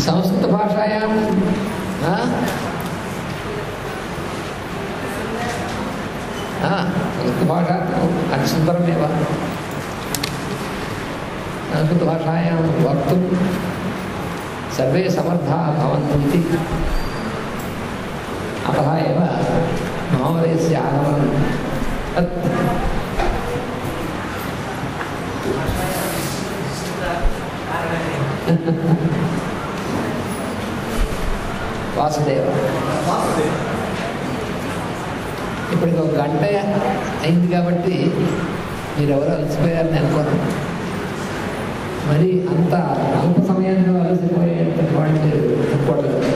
संस्कृतभाषायां संस्कृतभाषा अतिसुन्दरमेव। संस्कृतभाषायां वक्तुं सर्वे समर्थाः भवन्ति इति अतः एव महोदयस्य आगमनं तत् వాసుదేవ ఇప్పటికి ఒక గంట అయింది కాబట్టి మీరెవరో అలసిపోయారని అనుకోను. మరి అంత అల్ప సమయంలో అలసిపోయేటటువంటి అనుకోవట్లేదు.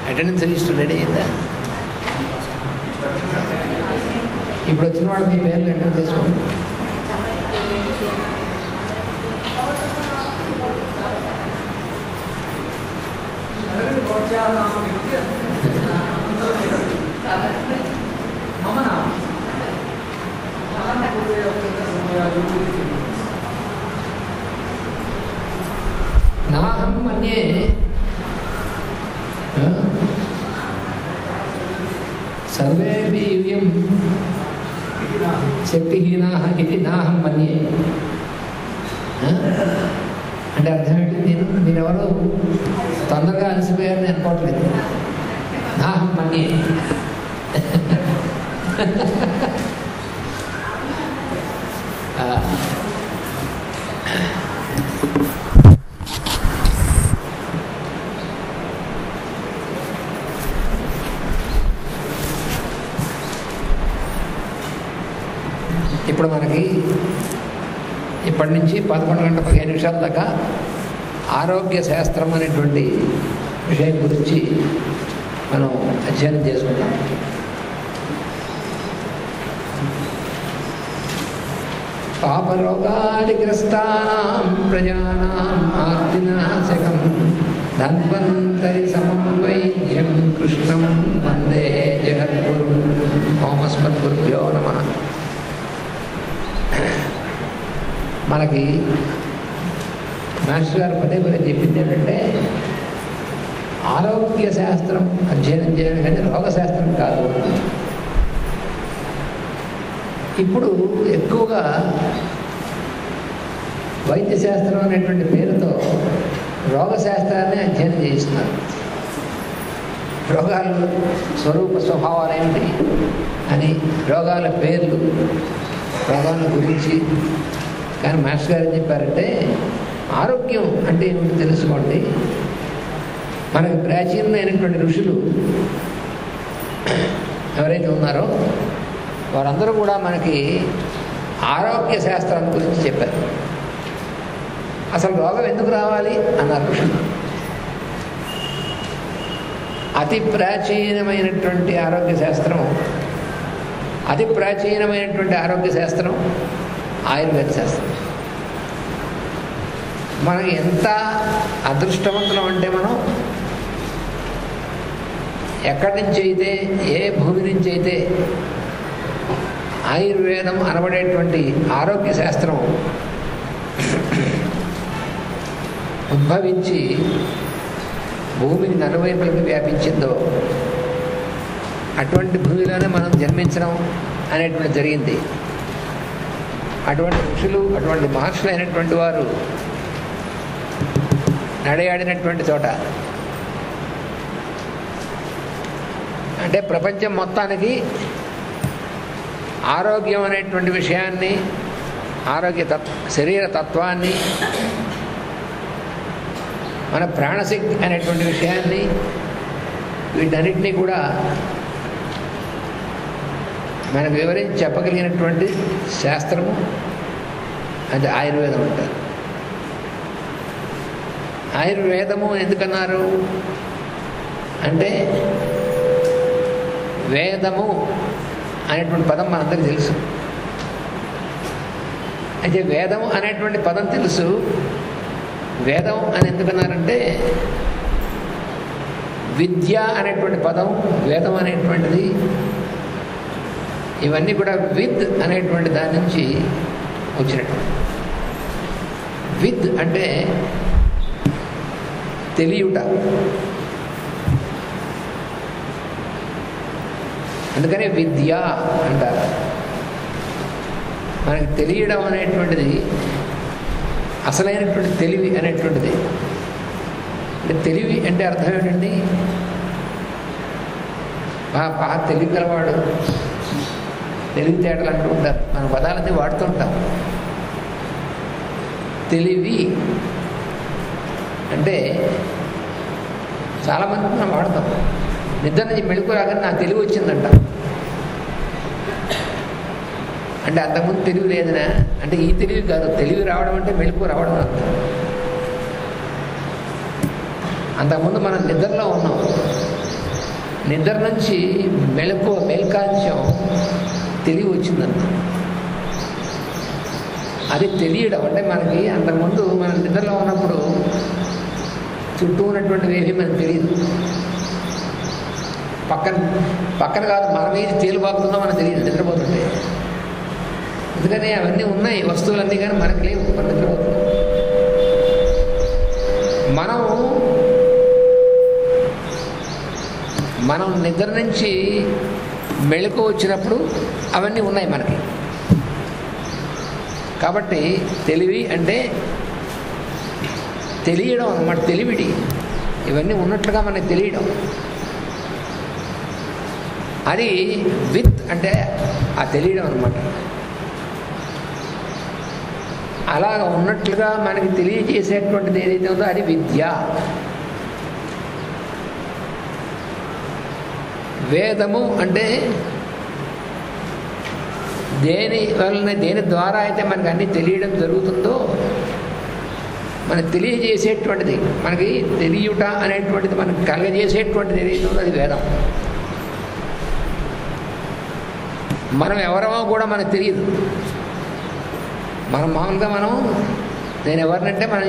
అటెండెన్స్ రిజిస్టర్ రెడీ అయిందా? ఇప్పుడు వచ్చిన వాళ్ళు మీ పేర్లు ఎంటర్ చేసుకోండి. నాహం మన్యే సర్వేపి యూయం శక్తిహీనాః ఇది నాహం మన్యే. అంటే అర్థం ఏంటి? మీరెవరో తొందరగా అలసిపోయారని అనుకోవట్లేదు. నాహం మన్యే. ఇప్పుడు మనకి ఇప్పటి నుంచి 11:15 దాకా ఆరోగ్య శాస్త్రం అనేటువంటి విషయం గురించి మనం అధ్యయనం చేసుకుంటాం. పాపరోగాదిగ్రస్తానాం ప్రజానాం ఆర్తినాశకం ధన్వంతరి సమన్వైద్యం కృష్ణం వందే జగద్గురుం. ఓమస్మద్గురుభ్యో నమః. మనకి మాస్టర్ గారు పదే పదే చెప్పింది ఏంటంటే ఆరోగ్య శాస్త్రం అధ్యయనం చేయాలి కానీ రోగశాస్త్రం కాదు. ఇప్పుడు ఎక్కువగా వైద్యశాస్త్రం అనేటువంటి పేరుతో రోగశాస్త్రాన్ని అధ్యయనం చేస్తున్నారు. రోగాల స్వరూప స్వభావాలు ఏమిటి అని, రోగాల పేర్లు, రోగాల గురించి. కానీ మాస్టర్ గారు ఏం చెప్పారంటే ఆరోగ్యం అంటే ఏమిటో తెలుసుకోండి. మనకి ప్రాచీనమైనటువంటి ఋషులు ఎవరైతే ఉన్నారో వారందరూ కూడా మనకి ఆరోగ్య శాస్త్రం గురించి చెప్పారు. అసలు రోగం ఎందుకు రావాలి అన్నారు ఋషులు. అతి ప్రాచీనమైనటువంటి ఆరోగ్య శాస్త్రం, అతి ప్రాచీనమైనటువంటి ఆరోగ్య శాస్త్రం ఆయుర్వేద శాస్త్రం. మనం ఎంత అదృష్టవంతులం అంటే మనం ఎక్కడి నుంచి అయితే, ఏ భూమి నుంచి అయితే ఆయుర్వేదం అనబడేటువంటి ఆరోగ్య శాస్త్రం ఉద్భవించి భూమిని నలువైపులకు వ్యాపించిందో అటువంటి భూమిలోనే మనం జన్మించడం అనేటువంటి జరిగింది. అటువంటి ఋషులు, అటువంటి మహర్షులు అయినటువంటి వారు నడయాడినటువంటి చోట, అంటే ప్రపంచం మొత్తానికి ఆరోగ్యం అనేటువంటి విషయాన్ని, శరీర తత్వాన్ని, మన ప్రాణశక్తి అనేటువంటి విషయాన్ని, వీటన్నిటినీ కూడా మనకు వివరించి చెప్పగలిగినటువంటి శాస్త్రము అది ఆయుర్వేదం అంటారు. ఆయుర్వేదము ఎందుకన్నారు అంటే వేదము అనేటువంటి పదం మనందరికీ తెలుసు. అయితే వేదము అనేటువంటి పదం తెలుసు. వేదం అని ఎందుకన్నారంటే విద్య అనేటువంటి పదం, వేదం అనేటువంటిది, ఇవన్నీ కూడా విద్ అనేటువంటి దాని నుంచి వచ్చినట్టు. విద్ అంటే తెలియుట. అందుకనే విద్య అంటారు. మనకి తెలియడం అనేటువంటిది అసలైనటువంటి తెలివి అనేటువంటిది. అంటే తెలివి అంటే అర్థం ఏంటండి? బాగా తెలివి గలవాడు, తెలివితేటలు అంటూ ఉంటారు. మన పదాలన్నీ వాడుతూ ఉంటాం. తెలివి అంటే చాలామంది మనం వాడతాం. నిద్ర నుంచి మెళుకు రాగానే నాకు తెలివి వచ్చిందంట. అంటే అంతకుముందు తెలివి లేదనా అంటే ఈ తెలివి కాదు. తెలివి రావడం అంటే మెళుకు రావడం అర్థం. అంతకుముందు మనం నిద్రలో ఉన్నాం. నిద్ర నుంచి మేల్కాంశం తెలివి వచ్చిందన్న. అది తెలియడం అంటే మనకి అంతకుముందు మనం నిద్రలో ఉన్నప్పుడు చుట్టూ ఉన్నటువంటివి ఏమీ మనకు తెలియదు. పక్కన కాదు, మన మీద తేలిబాకుతుందో మనకు తెలియదు నిద్రపోతుంటే. ఎందుకని అవన్నీ ఉన్నాయి వస్తువులన్నీ, కానీ మనకు లేవు. మనం నిద్రపోతున్నాం. మనం నిద్ర నుంచి మెళుకు వచ్చినప్పుడు అవన్నీ ఉన్నాయి మనకి. కాబట్టి తెలివి అంటే తెలియడం అన్నమాట. తెలివిడి ఇవన్నీ ఉన్నట్లుగా మనకి తెలియడం. అది విత్ అంటే ఆ తెలియడం అన్నమాట. అలాగ ఉన్నట్లుగా మనకి తెలియజేసేటువంటిది ఏదైతే ఉందో అది విద్య. వేదము అంటే దేని ద్వారా అయితే మనకి అన్నీ తెలియడం జరుగుతుందో మనకు తెలియజేసేటువంటిది, మనకి తెలియుట అనేటువంటిది మనకు కలగజేసేటువంటిది ఏదైతే ఉందో అది వేదం. మనం ఎవరమో కూడా మనకు తెలియదు. మనం మామూలుగా నేను ఎవరినంటే మనం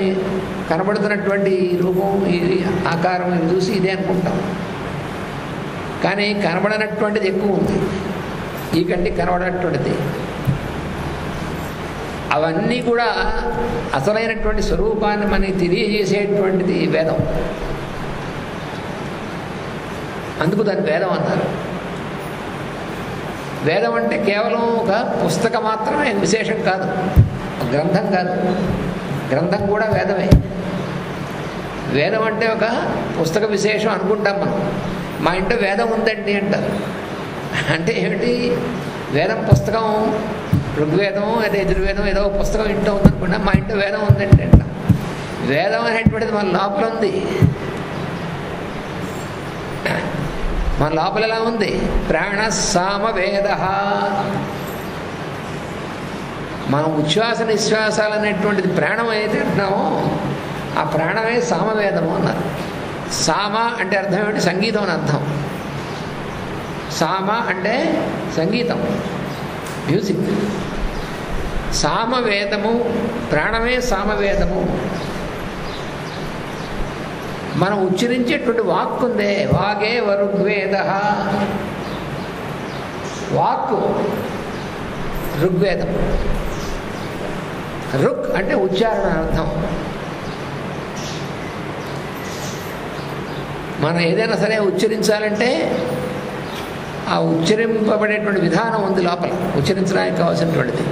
కనబడుతున్నటువంటి రూపం, ఇది ఆకారం ఇది చూసి ఇదే అనుకుంటాం. కానీ కనబడనటువంటిది ఎక్కువ ఉంది. ఈ కంటికి కనబడనటువంటిది అవన్నీ కూడా అసలైనటువంటి స్వరూపాన్ని మనకి తెలియజేసేటువంటిది వేదం. అందుకు దాన్ని వేదం అన్నారు. వేదం అంటే కేవలం ఒక పుస్తకం మాత్రమే, విశేషం కాదు, గ్రంథం కాదు. గ్రంథం కూడా వేదమే. వేదం అంటే ఒక పుస్తక విశేషం అనుకుంటాం మనం. మా ఇంట్లో వేదం ఉందండి అంటారు. అంటే ఏమిటి? వేదం పుస్తకం, ఋగ్వేదం అదే యజుర్వేదం ఏదో పుస్తకం ఇంట్లో ఉందనుకుంటా. మా ఇంట్లో వేదం ఉందండి అంట. వేదం అనేటువంటిది మన లోపల ఉంది. మన లోపల ఎలా ఉంది? ప్రాణ సామవేద. మనం ఉచ్ఛ్వాస నిశ్వాసాలు అనేటువంటిది ప్రాణం అయితే అంటున్నామో ఆ ప్రాణమే సామవేదము అన్నారు. సామ అంటే అర్థం ఏమిటి? సంగీతం అని అర్థం. సామ అంటే సంగీతం, మ్యూజిక్. సామవేదము, ప్రాణమే సామవేదము. మనం ఉచ్చరించేటువంటి వాక్కు ఉందే, వాగే ఋగ్వేద. వాక్కు ఋగ్వేదం. ఋక్ అంటే ఉచ్చారణ అర్థం. మనం ఏదైనా సరే ఉచ్చరించాలంటే ఆ ఉచ్చరింపబడేటువంటి విధానం ఉంది లోపల, ఉచ్చరించడానికి కావాల్సినటువంటిది.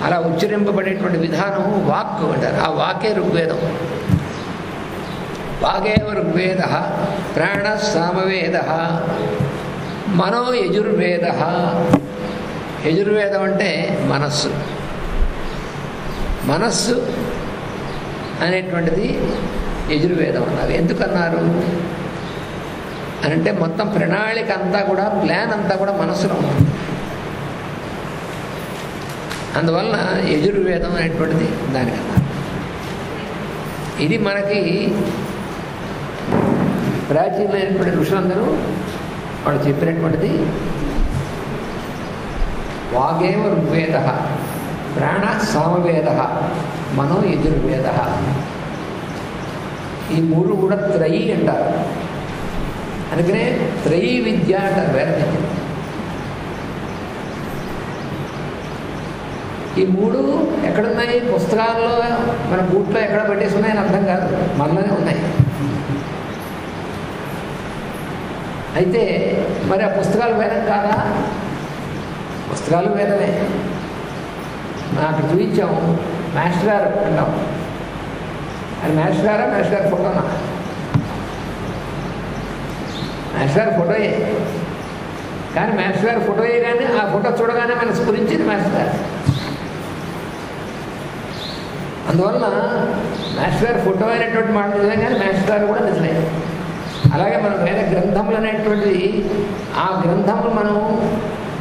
అలా ఉచ్చరింపబడేటువంటి విధానం వాక్కు అంటారు. ఆ వాకే ఋగ్వేదం. వాగేవ ఋగ్వేద, ప్రాణ సామవేద, మనో యజుర్వేద. యజుర్వేదం అంటే మనస్సు. మనస్సు అనేటువంటిది యజుర్వేదం అన్నారు. ఎందుకన్నారు అని అంటే మొత్తం ప్రణాళిక అంతా కూడా, ప్లాన్ అంతా కూడా మనస్సులో ఉంటుంది. అందువలన యజుర్వేదం అనేటువంటిది దానికన్నారు. ఇది మనకి ప్రాచీనమైనటువంటి ఋషులందరూ వాళ్ళు చెప్పినటువంటిది వాగేవ ఋగ్వేద, ప్రాణ సామవేద, మనో యజుర్వేద. ఈ మూడు కూడా త్రయీ అంటారు. అందుకనే త్రయీ విద్య అంటారు వేద విద్య. ఈ మూడు ఎక్కడున్నాయి? పుస్తకాల్లో మన బూట్లో ఎక్కడ పెట్టేసి ఉన్నాయని అర్థం కాదు, మనలోనే ఉన్నాయి. అయితే మరి ఆ పుస్తకాలు వేదం కాదా? పుస్తకాలు వేదమే. నాకు చూపించాము, మాస్టర్ గారు అంటాం. అది మాస్టర్ గారా, మాస్టర్ గారి ఫోటోనా? మాస్టర్ గారి ఫోటోయే. కానీ మాస్టర్ గారి ఫోటోయే, కానీ ఆ ఫోటో చూడగానే మనకు స్ఫురించింది మాస్టర్ గారు. అందువలన మాస్టర్ గారి ఫోటో అయినటువంటి మాట నిజమే, కానీ మాస్టర్ గారు కూడా నిజమే. అలాగే మనం వేద గ్రంథములు అనేటువంటివి, ఆ గ్రంథములు మనం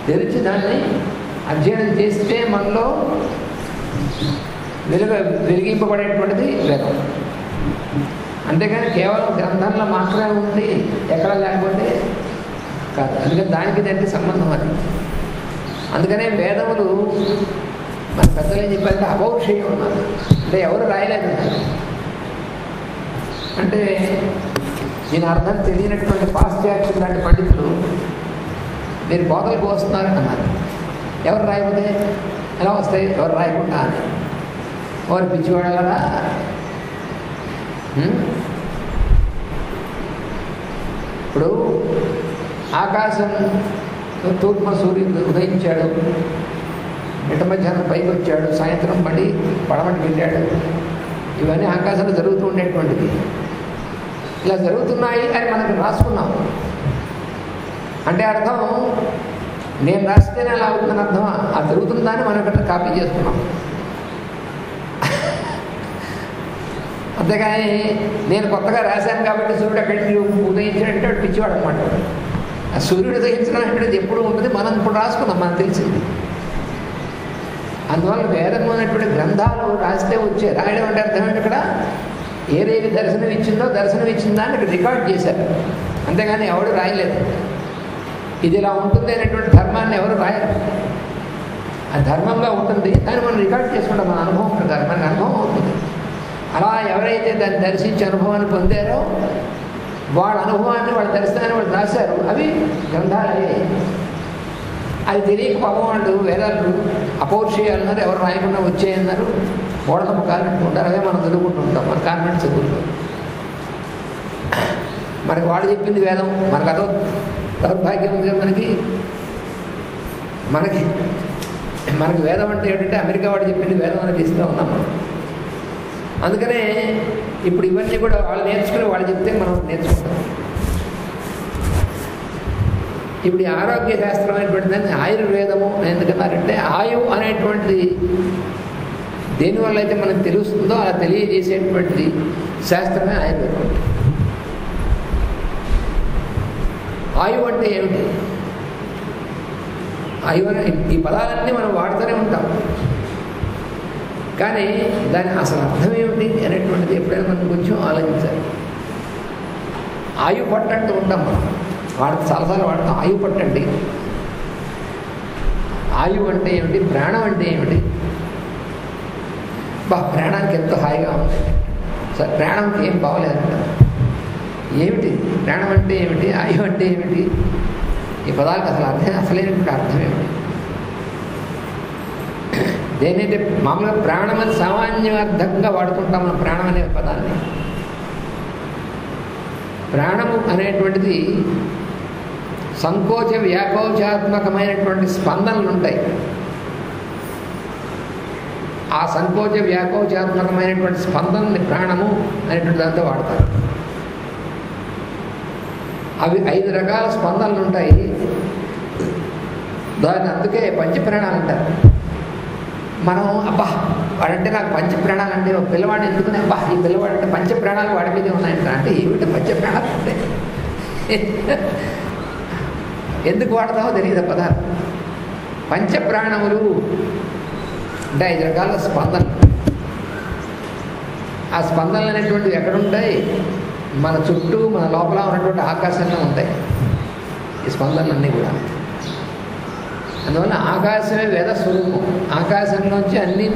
తెరిచి దాన్ని అధ్యయనం చేస్తే మనలో వెలిగింపబడేటువంటిది వేదం. అంతేగాని కేవలం గ్రంథంలో మాత్రమే ఉంది, ఎక్కడ లేకపోతే కాదు. అందుకని దానికి దానికి సంబంధం అది. అందుకనే వేదములు మన పెద్దలు ఏం చెప్పారంటే అపౌరుషేయం ఉన్నారు. అంటే ఎవరు రాయలేదు అంటే దీని అర్థం తెలియనటువంటి పాశ్చాత్యులు లాంటి పండితులు మీరు బోధలకు వస్తున్నారు అన్నారు. ఎవరు రాయకపోతే ఎలా వస్తాయి? ఎవరు రాయకుండా అని ఎవరు పిచ్చివాడగలరా? ఇప్పుడు ఆకాశం తూర్పు సూర్యుడు ఉదయించాడు, మిట్ట మధ్యాహ్నం పైకి వచ్చాడు, సాయంత్రం మళ్ళీ పడమటికి వెళ్ళాడు. ఇవన్నీ ఆకాశంలో జరుగుతూ ఉండేటువంటిది. ఇలా జరుగుతున్నాయి అని మనకు రాసుకున్నాం అంటే అర్థం నేను రాస్తేనే అలా అవుతుందని అర్థం. ఆ జరుగుతుందని మనం ఇక్కడ కాపీ చేసుకున్నాం. అంతేగాని నేను కొత్తగా రాశాను కాబట్టి సూర్యుడు అక్కడికి ఉదయించాడంటే వాడు పిచ్చివాడు అనమాట. ఆ సూర్యుడు ఉదయించడం అంటే ఎప్పుడు ఉంటుంది, మనం ఇప్పుడు రాసుకున్నాం, మనకు తెలిసింది. అందువల్ల వేదం అనేటువంటి గ్రంథాలు రాస్తే వచ్చే రాయడం అంటే అర్థం ఏంటి? ఇక్కడ ఏదేది దర్శనం ఇచ్చిందో దర్శనం ఇచ్చిందాన్ని ఇక్కడ రికార్డ్ చేశారు. అంతేగాని ఎవడు రాయలేదు. ఇది ఇలా ఉంటుంది అనేటువంటి ధర్మాన్ని ఎవరు రాయరు. ఆ ధర్మంగా ఉంటుంది, దాన్ని మనం రికార్డ్ చేసుకుంటాం మన అనుభవం ప్రకారం. మనకు అనుభవం అవుతుంది. అలా ఎవరైతే దాన్ని దర్శించి అనుభవాన్ని పొందారో వాళ్ళ అనుభవాన్ని, వాళ్ళ దర్శనాన్ని వాళ్ళు రాశారు. అవి గ్రంథాలయ్యాయి. అది తెలియక పాపం వాళ్ళు వేదాలు అపౌరుషేయాలన్నారు, ఎవరు రాయకుండా వచ్చాయన్నారు, మూఢనమ్మ కాన్వెంట్ ఉంటారు. అదే మనం చదువుకుంటూ ఉంటాం మన కాన్వెంట్ చదువుకుంటూ. మనకి వాడు చెప్పింది వేదం, మనకు అదో దౌర్భాగ్యం ఉంది. మనకి వేదం అంటే ఏంటంటే అమెరికా వాడు చెప్పింది వేదం అనేది ఇస్తూ ఉన్నాం మనం. అందుకనే ఇప్పుడు ఇవన్నీ కూడా వాళ్ళు నేర్చుకుని వాళ్ళు చెప్తే మనం నేర్చుకుంటాం. ఇప్పుడు ఈ ఆరోగ్య శాస్త్రం అనేటువంటిదని ఆయుర్వేదము ఎందుకన్నారంటే ఆయువు అనేటువంటిది దేనివల్ల అయితే మనకు తెలుస్తుందో అలా తెలియజేసేటువంటిది శాస్త్రమే ఆయుర్వేదం. ఆయువు అంటే ఏమిటి? ఆయువు అనే ఈ పదాలన్నీ మనం వాడుతూనే ఉంటాం, కానీ దాని అసలు అర్థం ఏమిటి అనేటువంటిది ఎప్పుడైనా మనం కొంచెం ఆలోచించాలి. ఆయువు పట్టంటూ ఉంటాం మనం, చాలాసార్లు వాడతాం. ఆయువు పట్టండి. ఆయువు అంటే ఏమిటి? ప్రాణం అంటే ఏమిటి? ప్రాణానికి ఎంతో హాయిగా ఉంది, సరే ప్రాణంకి ఏం బాగోలేదంట. ఏమిటి ప్రాణం అంటే ఏమిటి? ఆయువు అంటే ఏమిటి? ఈ పదాలకు అసలైనటువంటి అర్థం ఏమిటి? దేనైతే మామూలుగా ప్రాణం అని సామాన్యార్థంగా వాడుకుంటాం మనం ప్రాణం అనే పదాన్ని. ప్రాణము అనేటువంటిది సంకోచ వ్యాకోచాత్మకమైనటువంటి స్పందనలు ఉంటాయి. ఆ సంకోచ వ్యాకోచాత్మకమైనటువంటి స్పందనని ప్రాణము అనేటువంటి దాంతో వాడతారు. అవి 5 రకాల స్పందనలు ఉంటాయి. దాన్ని అందుకే పంచప్రాణాలు అంటారు. మనం వాడంటే నాకు పంచప్రాణాలు అంటే ఒక పిల్లవాడిని ఎందుకునే ఈ పిల్లవాడు అంటే పంచప్రాణాలు వాడి మీదే ఉన్నాయంట. అంటే ఏమిటి పంచప్రాణాలు అంటే ఎందుకు వాడతామో తెలియదు పదాలు. పంచప్రాణములు అంటే 5 రకాల స్పందనలు. ఆ స్పందనలు అనేటువంటివి ఎక్కడుంటాయి? మన చుట్టూ, మన లోపల ఉన్నటువంటి ఆకాశంలో ఉంటాయి ఈ స్పందనలన్నీ కూడా. అందువల్ల ఆకాశమే వేద స్వరూపం. ఆకాశంలోంచి అన్నీ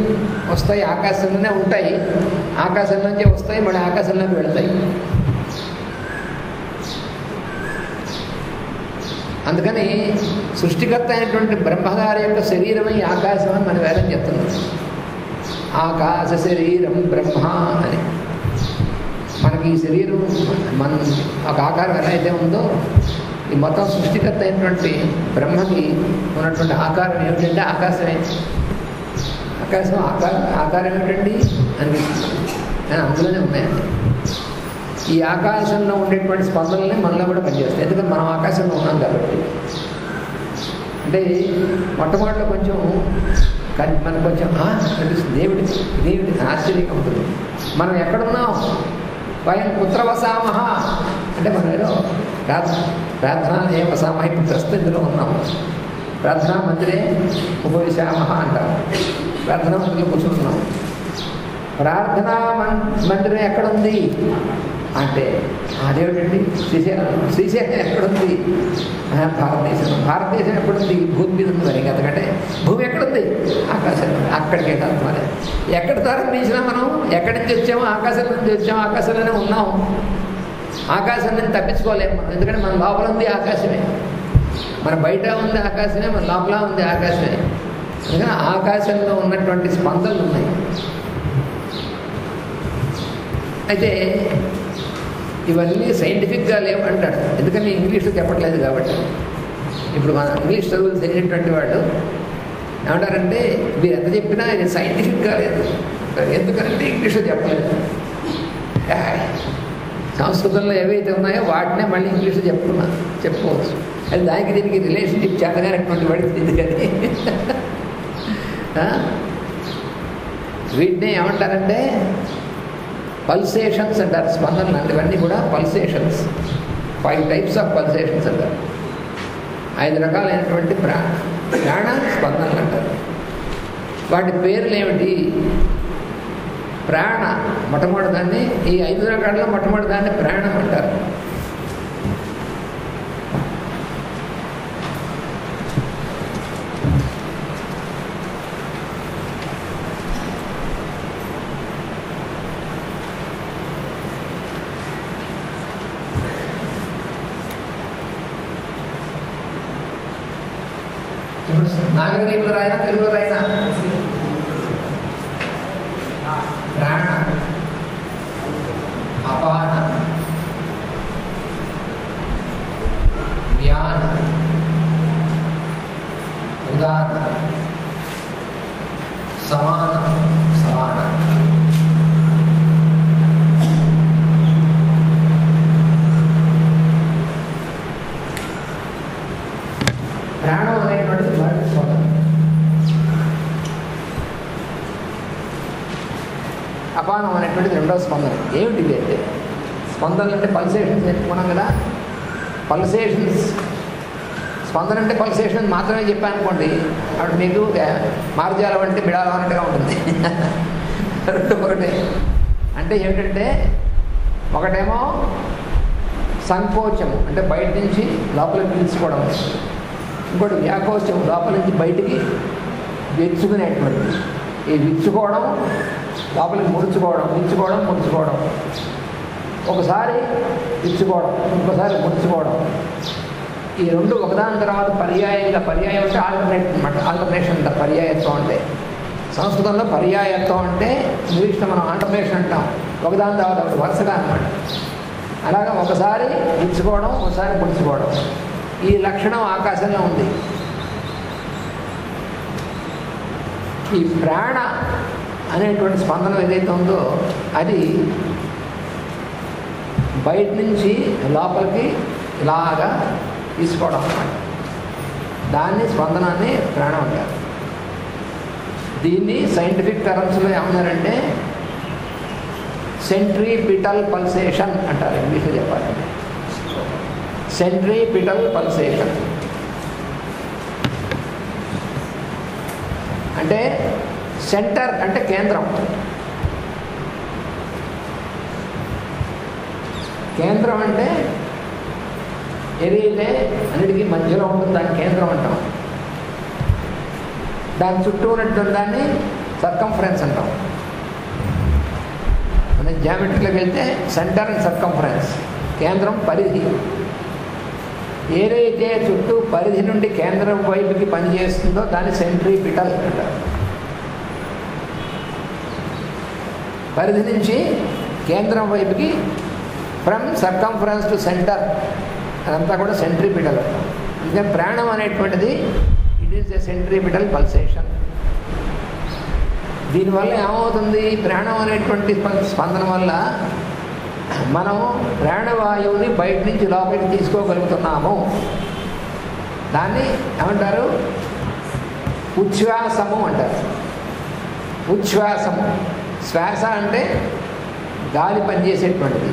వస్తాయి, ఆకాశంలోనే ఉంటాయి, ఆకాశంలోంచి వస్తాయి, మళ్ళీ ఆకాశంలోకి వెళతాయి. అందుకని సృష్టికర్త అయినటువంటి బ్రహ్మగారి యొక్క శరీరం ఈ ఆకాశం అని మన వేదం చెప్తున్నాం. ఆకాశ శరీరం బ్రహ్మ అని. మనకి ఈ శరీరం మన ఒక ఆకారం ఎలా అయితే ఉందో, ఈ మొత్తం సృష్టికర్త అయినటువంటి బ్రహ్మకి ఉన్నటువంటి ఆకారం ఏమిటంటే ఆకాశమే. ఆకాశం ఆకారం ఏమిటండి అనిపిస్తుంది, అందులోనే ఉన్నాయండి. ఈ ఆకాశంలో ఉండేటువంటి స్పందనలే మనలో కూడా పనిచేస్తాయి. ఎందుకంటే మనం ఆకాశంలో ఉన్నాం కాబట్టి. అంటే మొట్టమొదటిలో కొంచెం మనకు కొంచెం అనిపిస్తుంది, దేవుడి ఆశ్చర్యంగా ఉంటుంది. మనం ఎక్కడున్నాం? వయం పుత్ర వసామహ అంటే మనం ఏదో ప్రార్థన ఏ వసామహ, ఇప్పుడు ప్రస్తుతం ఇందులో ఉన్నాము. ప్రార్థనా మందిరే ఉపవిశామహ అంటాం. ప్రార్థనా మందిరంలో కూర్చుంటున్నాం. ప్రార్థనా మందిరం ఎక్కడుంది అంటే అదేమిటండి శ్రీశైలం ఎక్కడుంది? భారతదేశం ఎక్కడుంది? భూమి మీద ఉంది. మరి ఎందుకంటే భూమి ఎక్కడుంది? ఆకాశంలో. అక్కడికి వెళ్ళాలి. ఎక్కడ ప్రారంభించినా మనం ఎక్కడి నుంచి వచ్చామో ఆకాశం నుంచి వచ్చాము, ఆకాశంలోనే ఉన్నాము. ఆకాశం నుంచి తప్పించుకోలేము మనం, ఎందుకంటే మన లోపల ఉంది ఆకాశమే, మన బయట ఉంది ఆకాశమే, మన లోపల ఉంది ఆకాశమే. అందుకని ఆకాశంలో ఉన్నటువంటి స్పందనలు ఉన్నాయి. అయితే ఇవన్నీ సైంటిఫిక్గా లేవంటాడు, ఎందుకని ఇంగ్లీష్లో చెప్పట్లేదు కాబట్టి. ఇప్పుడు మన ఇంగ్లీష్ చదువులు తెలియనటువంటి వాళ్ళు ఏమంటారంటే మీరు ఎంత చెప్పినా ఇది సైంటిఫిక్గా లేదు, ఎందుకంటే ఇంగ్లీష్లో చెప్పలేదు. సంస్కృతంలో ఏవైతే ఉన్నాయో వాటినే మళ్ళీ ఇంగ్లీష్లో చెప్పుకోవచ్చు. అది దానికి దీనికి రిలేషన్షిప్ చేతగానటువంటి వాడికి ఎందుకని వీటిని ఏమంటారంటే పల్సేషన్స్ అంటారు. స్పందనలు అంటే ఇవన్నీ కూడా పల్సేషన్స్. 5 types ఆఫ్ పల్సేషన్స్ అంటారు. 5 రకాలైనటువంటి ప్రాణ స్పందనలు అంటారు. వాటి పేర్లు ఏమిటి? ప్రాణ మొట్టమొదటి దాన్ని, ఈ 5 రకాలలో మొట్టమొదటి దాన్ని ప్రాణం అంటారు. నాగరికులు రాయినా తెలుగులో రాయినా ప్రాణ, అపాన, వ్యాన, ఉదాన, సమాన, ప్రాణం అనేటువంటిది మొదటి స్పందన. అపానం అనేటువంటిది రెండవ స్పందన. ఏమిటిది అంటే స్పందనలు అంటే పల్సేషన్స్ చెప్పుకున్నాం కదా. పల్సేషన్స్ స్పందన అంటే పల్సేషన్ మాత్రమే చెప్పాను అనుకోండి, అప్పుడు మీకు మార్జాల వంటి బిడాల అన్నట్టుగా ఉంటుంది. రెండు ఒకటే. అంటే ఏమిటంటే ఒకటేమో సంకోచము అంటే బయట నుంచి లోపలికి పీల్చుకోవడం, ఇంకోటి వ్యాకోచం లోపల నుంచి బయటికి వెచ్చుకునేటువంటి. ఈ విచ్చుకోవడం, లోపలికి ముడుచుకోవడం, ఒకసారి విచ్చుకోవడం, ఇంకోసారి ముడుచుకోవడం. ఈ రెండు ఒకదాని తర్వాత పర్యాయం అంటే ఆల్టర్నేట్ అనమాట. ఆల్టర్నేషన్ అంటారు పర్యాయత్వం అంటే. సంస్కృతంలో పర్యాయత్వం అంటే, ఇంగ్లీష్లో మనం ఆల్టర్నేషన్ అంటాం. ఒకదాని తర్వాత ఒకటి వరుసగా అనమాట. అలాగా ఒకసారి విచ్చుకోవడం, ఒకసారి ముడుచుకోవడం. ఈ లక్షణం ఆకాశంలో ఉంది. ఈ ప్రాణ అనేటువంటి స్పందనం ఏదైతే ఉందో అది బయట నుంచి లోపలికి ఇలాగా తీసుకోవడం అన్నమాట. దాన్ని స్పందనాన్ని ప్రాణం అంటారు. దీన్ని సైంటిఫిక్ టర్మ్స్లో ఏమన్నారంటే సెంట్రిపిటల్ పల్సేషన్ అంటారు. ఇంగ్లీష్లో చెప్పాలంటే సెంట్రిపిటల్ పల్సేషన్ అంటే సెంటర్ అంటే కేంద్రం. కేంద్రం అంటే ఏదైతే అన్నిటికీ మధ్యలో ఉంటుంది దాన్ని కేంద్రం అంటాం. దాని చుట్టూ ఉన్నటువంటి దాన్ని సర్కంఫరెన్స్ అంటాం. మన జామెట్రీలోకి వెళ్తే సెంటర్ అండ్ సర్కంఫరెన్స్, కేంద్రం పరిధి. ఏదైతే చుట్టూ పరిధి నుండి కేంద్రం వైపుకి పనిచేస్తుందో దాన్ని సెంట్రిపిటల్ అంటారు. పరిధి నుంచి కేంద్రం వైపుకి ఫ్రమ్ సర్కంఫరెన్స్ టు సెంటర్ అదంతా కూడా సెంట్రిపిటల్ అంటాం. అందుకని ప్రాణం అనేటువంటిది it is a centripetal pulsation. దీనివల్ల ఏమవుతుంది? ప్రాణం అనేటువంటి స్పందన వల్ల మనం ప్రాణవాయువుని బయట నుంచి లోపలికి తీసుకోగలుగుతున్నాము. దాన్ని ఏమంటారు? ఉచ్ఛ్వాసము అంటారు. ఉచ్ఛ్వాసము, శ్వాస అంటే గాలి పనిచేసేటువంటిది.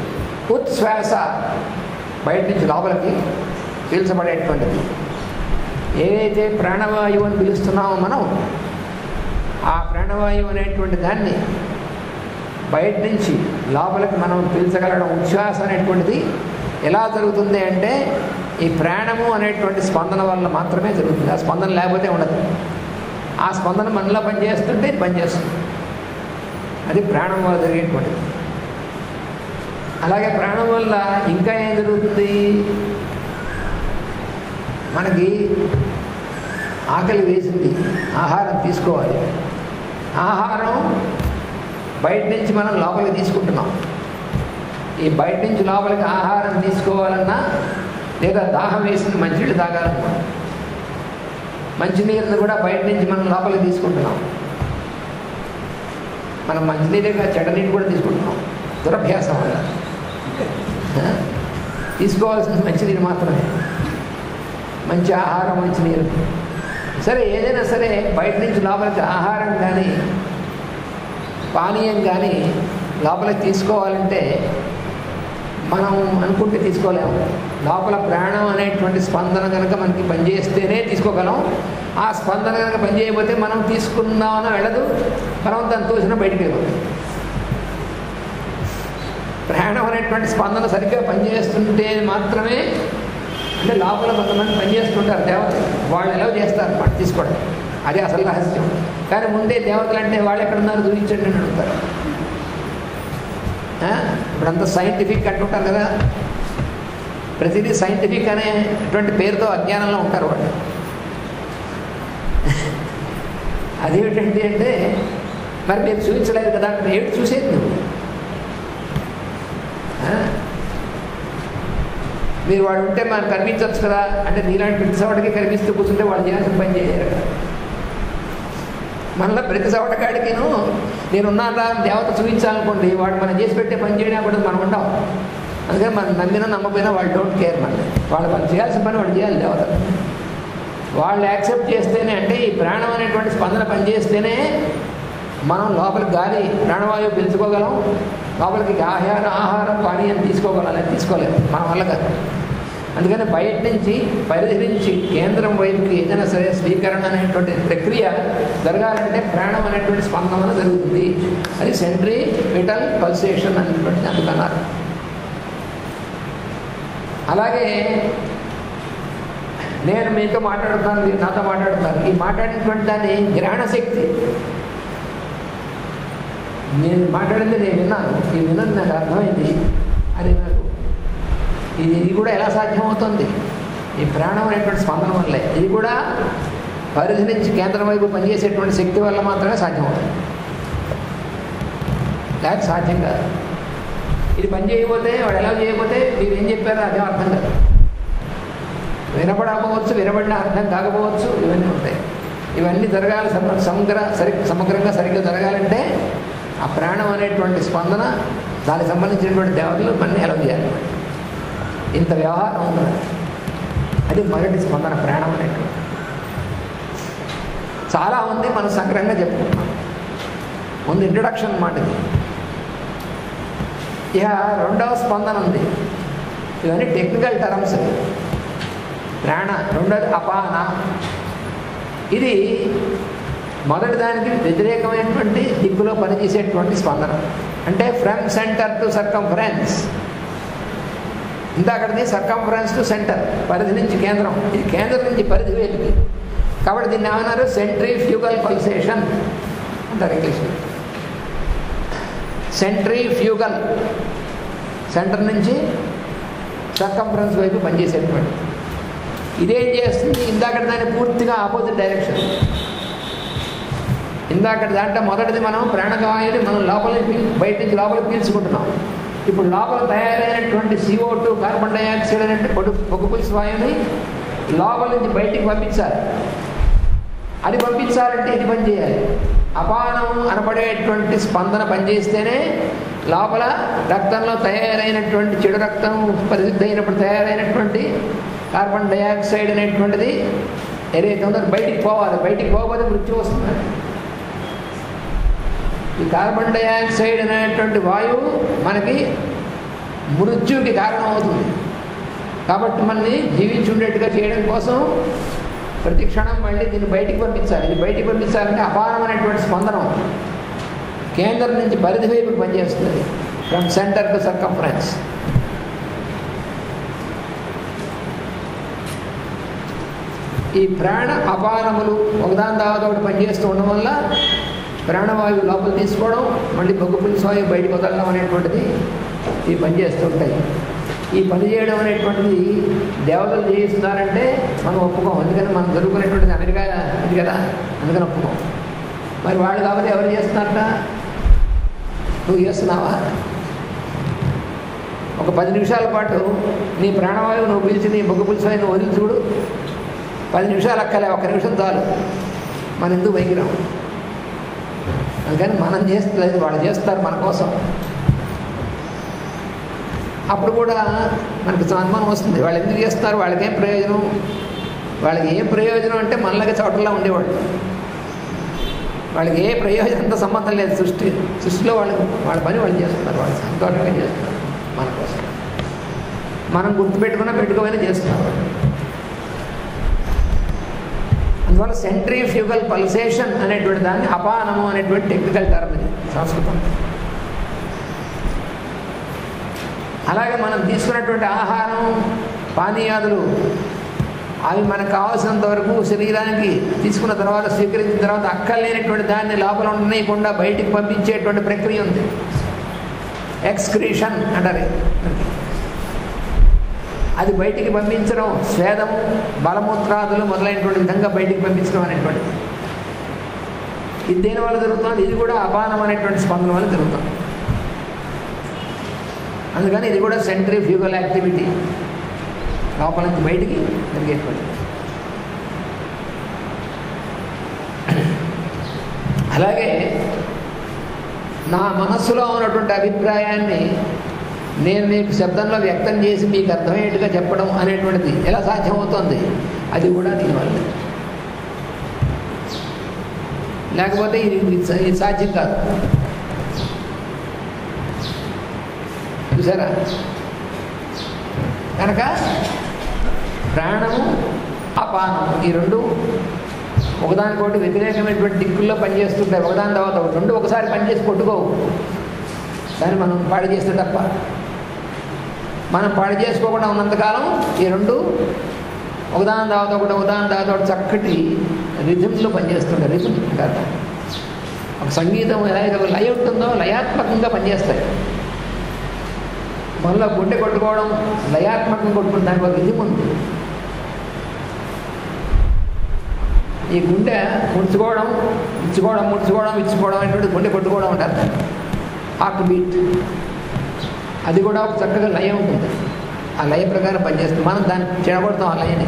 ఉచ్ఛ్వాస బయట నుంచి లోపలికి పీల్చబడేటువంటిది. ఏదైతే ప్రాణవాయువు అని పిలుస్తున్నామో మనం, ఆ ప్రాణవాయువు అనేటువంటి దాన్ని బయట నుంచి లోపలికి మనం పీల్చగలడం ఉచ్ఛ్వాస అనేటువంటిది ఎలా జరుగుతుంది అంటే ఈ ప్రాణము అనేటువంటి స్పందన వల్ల మాత్రమే జరుగుతుంది. ఆ స్పందన లేకపోతే ఉండదు. ఆ స్పందన మనలో పనిచేస్తుంటే ఇది పనిచేస్తుంది. అది ప్రాణం వల్ల జరిగేటువంటిది. అలాగే ప్రాణం వల్ల ఇంకా ఏం జరుగుతుంది? మనకి ఆకలి వేసింది, ఆహారం తీసుకోవాలి. ఆహారం బయట నుంచి మనం లోపలికి తీసుకుంటున్నాం. ఈ బయట నుంచి లోపలికి ఆహారం తీసుకోవాలన్నా లేదా దాహం వేసింది మంచినీళ్ళు తాగాలన్నా మంచినీరుని కూడా బయట నుంచి మనం లోపలికి తీసుకుంటున్నాం. మనం మంచినీరుగా చెడ్డనీళ్ళు కూడా తీసుకుంటున్నాం దురభ్యాసం వల్ల. తీసుకోవాల్సింది మంచినీరు మాత్రమే, మంచి ఆహారం, మంచినీరు. సరే, ఏదైనా సరే బయట నుంచి లోపలికి ఆహారం కానీ పానీయం కానీ లోపలికి తీసుకోవాలంటే మనం అనుకుంటే తీసుకోలేము. లోపల ప్రాణం అనేటువంటి స్పందన కనుక మనకి పనిచేస్తేనే తీసుకోగలం. ఆ స్పందన కనుక పనిచేయకపోతే మనం తీసుకుందామని వెళ్ళదు, మనం దాన్ని తోసిన బయటికి వెళ్ళదు. ప్రాణం అనేటువంటి స్పందన సరిగ్గా పనిచేస్తుంటే మాత్రమే, అంటే లోపల కొంతమంది పనిచేస్తుంటారు దేవతలు, వాళ్ళు ఎలా చేస్తారు పట్టు తీసుకోవడం, అదే అసలు రహస్యం. కానీ ముందే దేవతలు అంటే వాళ్ళు ఎక్కడున్నారు చూపించండి అని అడుగుతారు. ఇప్పుడంతా సైంటిఫిక్ అంటుంటారు కదా, ప్రతిదీ సైంటిఫిక్ అనేటువంటి పేరుతో అజ్ఞానంలో ఉంటారు వాళ్ళు. అదేమిటండి అంటే, మరి మీరు చూపించలేదు కదా అంటే ఏమిటి చూసేది నువ్వు? మీరు వాడు ఉంటే మనకు కనిపించవచ్చు కదా అంటే, నీలాంటి ప్రతి సవటకి కనిపిస్తూ కూర్చుంటే వాళ్ళు చేయాల్సిన పని చేయరు కదా. మనలో ప్రతి సవటకాడికిను నేనున్నారా దేవత చూపించాలనుకోండి, వాడు మనం చేసి పెట్టే పని చేయడం కూడా మనం ఉంటాం. అందుకని మనం నమ్మినా నమ్మకపోయినా వాళ్ళు డోంట్ కేర్. వాళ్ళు చేయాల్సిన పని వాళ్ళు చేయాలి. దేవత వాళ్ళు యాక్సెప్ట్ చేస్తేనే, అంటే ఈ ప్రాణం అనేటువంటి స్పందన పనిచేస్తేనే మనం లోపలికి గాలి ప్రాణవాయువు పెంచుకోగలం, లోపలికి ఆహారం పానీయం తీసుకోగలం. అలా తీసుకోలేము మన వల్ల కాదు. అందుకని బయట నుంచి పరిధి నుంచి కేంద్రం వైపుకి ఏదైనా సరే స్వీకరణ అనేటువంటి ప్రక్రియ జరగాలంటే ప్రాణం అనేటువంటి స్పందన జరుగుతుంది. అది సెంట్రిపిటల్ పల్సేషన్ అనేటువంటి అందుకన్నారు. అలాగే నేను మీతో మాట్లాడుతున్నాను, మీరు నాతో మాట్లాడుతున్నారు. ఈ మాట్లాడినటువంటి దాన్ని గ్రహణ శక్తి, నేను మాట్లాడింది నేను విన్నాను, ఈ విన్నది నాకు అర్థమైంది. అది నాకు ఇది కూడా ఎలా సాధ్యమవుతుంది? ఈ ప్రాణం అనేటువంటి స్పందన వల్లే. ఇది కూడా పరిధి నుంచి కేంద్రం వైపు పనిచేసేటువంటి శక్తి వల్ల మాత్రమే సాధ్యమవుతుంది, లేక సాధ్యం కాదు. ఇది పని చేయకపోతే, వాడు ఎలా చేయకపోతే మీరు ఏం చెప్పారో అదే అర్థం కాదు. వినపడకపోవచ్చు, వినబడిన అర్థం కాకపోవచ్చు, ఇవన్నీ ఉంటాయి. ఇవన్నీ జరగాలి, సమగ్రంగా సరిగ్గా జరగాలంటే ఆ ప్రాణం అనేటువంటి స్పందన, దానికి సంబంధించినటువంటి దేవతలు మనల్ని ఎలా చేయాలి. ఇంత వ్యవహారం ఉంది. అది మొదటి స్పందన ప్రాణం అనేటువంటి. చాలా ఉంది, మనం సంగ్రహంగా చెప్పుకుంటున్నాం. ముందు ఇంట్రడక్షన్ అన్నమాట ఇది. ఇక రెండవ స్పందన ఉంది. ఇవన్నీ టెక్నికల్ టర్మ్స్. ప్రాణ, రెండోది అపాన. ఇది మొదటి దానికి వ్యతిరేకమైనటువంటి దిక్కులో పనిచేసేటువంటి స్పందన, అంటే ఫ్రమ్ సెంటర్ టు సర్కంఫరెన్స్. ఇందాకటిది సర్కంఫరెన్స్ టు సెంటర్, పరిధి నుంచి కేంద్రం. ఇది కేంద్రం నుంచి పరిధి వైపుకి. కాబట్టి దీన్ని ఏమన్నారు? సెంట్రిఫ్యూగల్ పల్సేషన్ అంటారు ఇంగ్లీష్లో. సెంట్రిఫ్యూగల్, సెంటర్ నుంచి సర్కంఫరెన్స్ వైపు పనిచేసేటువంటి. ఇదేం చేస్తుంది? ఇందాక దాన్ని పూర్తిగా ఆపోజిట్ డైరెక్షన్. ఇందాక దాంట్లో మొదటిది మనం ప్రాణవాయువుని మనం లోపలికి బయట నుంచి లోపలికి పీల్చుకుంటున్నాం. ఇప్పుడు లోపల తయారైనటువంటి CO2 కార్బన్ డైఆక్సైడ్ అనే పొగపులుసు వాయువుని లోపల నుంచి బయటికి పంపించాలి. అది పంపించాలంటే ఇది పని చేయాలి. అపానం అనబడేటువంటి స్పందన పనిచేస్తేనే లోపల రక్తంలో తయారైనటువంటి చెడు రక్తం పరిశుద్ధి అయినప్పుడు తయారైనటువంటి కార్బన్ డైఆక్సైడ్ అనేటువంటిది ఏదైతే ఉందో బయటికి పోవాలి. బయటికి పోకపోతే మృత్యు వస్తుంది. ఈ కార్బన్ డైఆక్సైడ్ అనేటువంటి వాయువు మనకి మృత్యుకి కారణం అవుతుంది. కాబట్టి మనల్ని జీవించి ఉండేట్టుగా చేయడం కోసం ప్రతి క్షణం మళ్ళీ దీన్ని బయటికి పంపించాలి. ఇది బయటికి పంపించాలంటే అపానం అనేటువంటి స్పందనం కేంద్రం నుంచి పరిధి వైపు పనిచేస్తుంది. From centre to circumference. ఈ ప్రాణ అపానములు ఒకదాని తర్వాత ఒకటి పనిచేస్తూ ఉండడం వల్ల ప్రాణవాయువు లోపల తీసుకోవడం, మళ్ళీ పొగపులుసు వాయువు బయటకు వదలడం అనేటువంటిది ఈ పని చేస్తూ ఉంటాయి. ఈ పని చేయడం అనేటువంటిది దేవతలు చేయిస్తున్నారంటే మనం ఒప్పుకోం. అందుకని మనం జరుగుతున్నటువంటిది అమెరికా ఇది కదా, అందుకని ఒప్పుకోం. మరి వాళ్ళు కాబట్టి ఎవరు చేస్తున్నారట? నువ్వు చేస్తున్నావా? ఒక 10 నిమిషాల పాటు నీ ప్రాణవాయువు నువ్వు పిలిచి నీ పొగపులుసు వాయువు నువ్వు వదిలి చూడు. 10 నిమిషాలు అక్కలే, 1 నిమిషం చాలు. మనం ఎందుకు వైగిరాం? అందుకని మనం చేస్తలేదు, వాళ్ళు చేస్తారు మన కోసం. అప్పుడు కూడా మనకు అనుమానం వస్తుంది, వాళ్ళు ఎందుకు చేస్తారు, వాళ్ళకేం ప్రయోజనం? వాళ్ళకి ఏం ప్రయోజనం అంటే మనలాగే చోటలా ఉండేవాళ్ళు. వాళ్ళకి ఏ ప్రయోజనంతో సంబంధం లేదు. సృష్టిలో వాళ్ళ పని వాళ్ళు చేస్తున్నారు, వాళ్ళు సంతోషంగా చేస్తున్నారు మన కోసం. మనం గుర్తుపెట్టుకున్నా పెట్టుకోమైనా చేస్తున్నారు. అందువల్ల సెంట్రిఫ్యూగల్ పల్సేషన్ అనేటువంటి దాన్ని అపానము అనేటువంటి టెక్నికల్ టర్మ్ ఇది సంస్కృతం. అలాగే మనం తీసుకున్నటువంటి ఆహారం పానీయాదులు అవి మనకు కావాల్సినంత వరకు శరీరానికి తీసుకున్న తర్వాత స్వీకరించిన తర్వాత అక్కర్లేనటువంటి దాన్ని లోపల ఉండనీయకుండా బయటికి పంపించేటువంటి ప్రక్రియ ఉంది. ఎక్స్క్రీషన్ అంటారు. అది బయటికి పంపించడం, స్వేదము బలమూత్రాదులు మొదలైనటువంటి విధంగా బయటికి పంపించడం అనేటువంటిది ఇది దేనివల్ల జరుగుతుంది? ఇది కూడా అపానం అనేటువంటి స్పందన వల్ల జరుగుతుంది. అందుకని ఇది కూడా సెంట్రిఫ్యూగల్ యాక్టివిటీ, లోపల నుంచి బయటికి జరిగేటువంటి. అలాగే నా మనస్సులో ఉన్నటువంటి అభిప్రాయాన్ని నేను మీకు శబ్దంలో వ్యక్తం చేసి మీకు అర్థమయ్యేట్టుగా చెప్పడం అనేటువంటిది ఎలా సాధ్యమవుతుంది? అది కూడా దీనివల్ల. లేకపోతే ఇది సాధ్యం కాదు. చూసారా? కనుక ప్రాణము అపానము ఈ రెండు ఒకదానికొకటి వ్యతిరేకమైనటువంటి దిక్కుల్లో పనిచేస్తుంటాయి. ఒకదాని తర్వాత ఒకటి రెండు ఒకసారి పనిచేసి కొట్టుకోవు. కానీ మనం పాడు చేస్తే తప్ప. మనం పాడు చేసుకోకుండా ఉన్నంతకాలం ఈ రెండు ఒకదాని తర్వాత ఒకటి చక్కటి రిథమ్లో పనిచేస్తుంటాయి. రిథమ్ అంటారు. ఒక సంగీతం ఎలా అయితే ఒక లయ ఉంటుందో లయాత్మకంగా పనిచేస్తాయి. మనలో గుండె కొట్టుకోవడం లయాత్మకంగా కొట్టుకుంటే దానికి ఒక రిథమ్ ఉంది. ఈ గుండె ముడుచుకోవడం అనేటువంటి గుండె కొట్టుకోవడం అంటారు. హార్ట్ బీట్ అది కూడా ఒక చక్కగా లయ ఉంటుంది. ఆ లయ ప్రకారం పనిచేస్తుంది. మనం దాన్ని చెడగొడతాం. ఆ లయని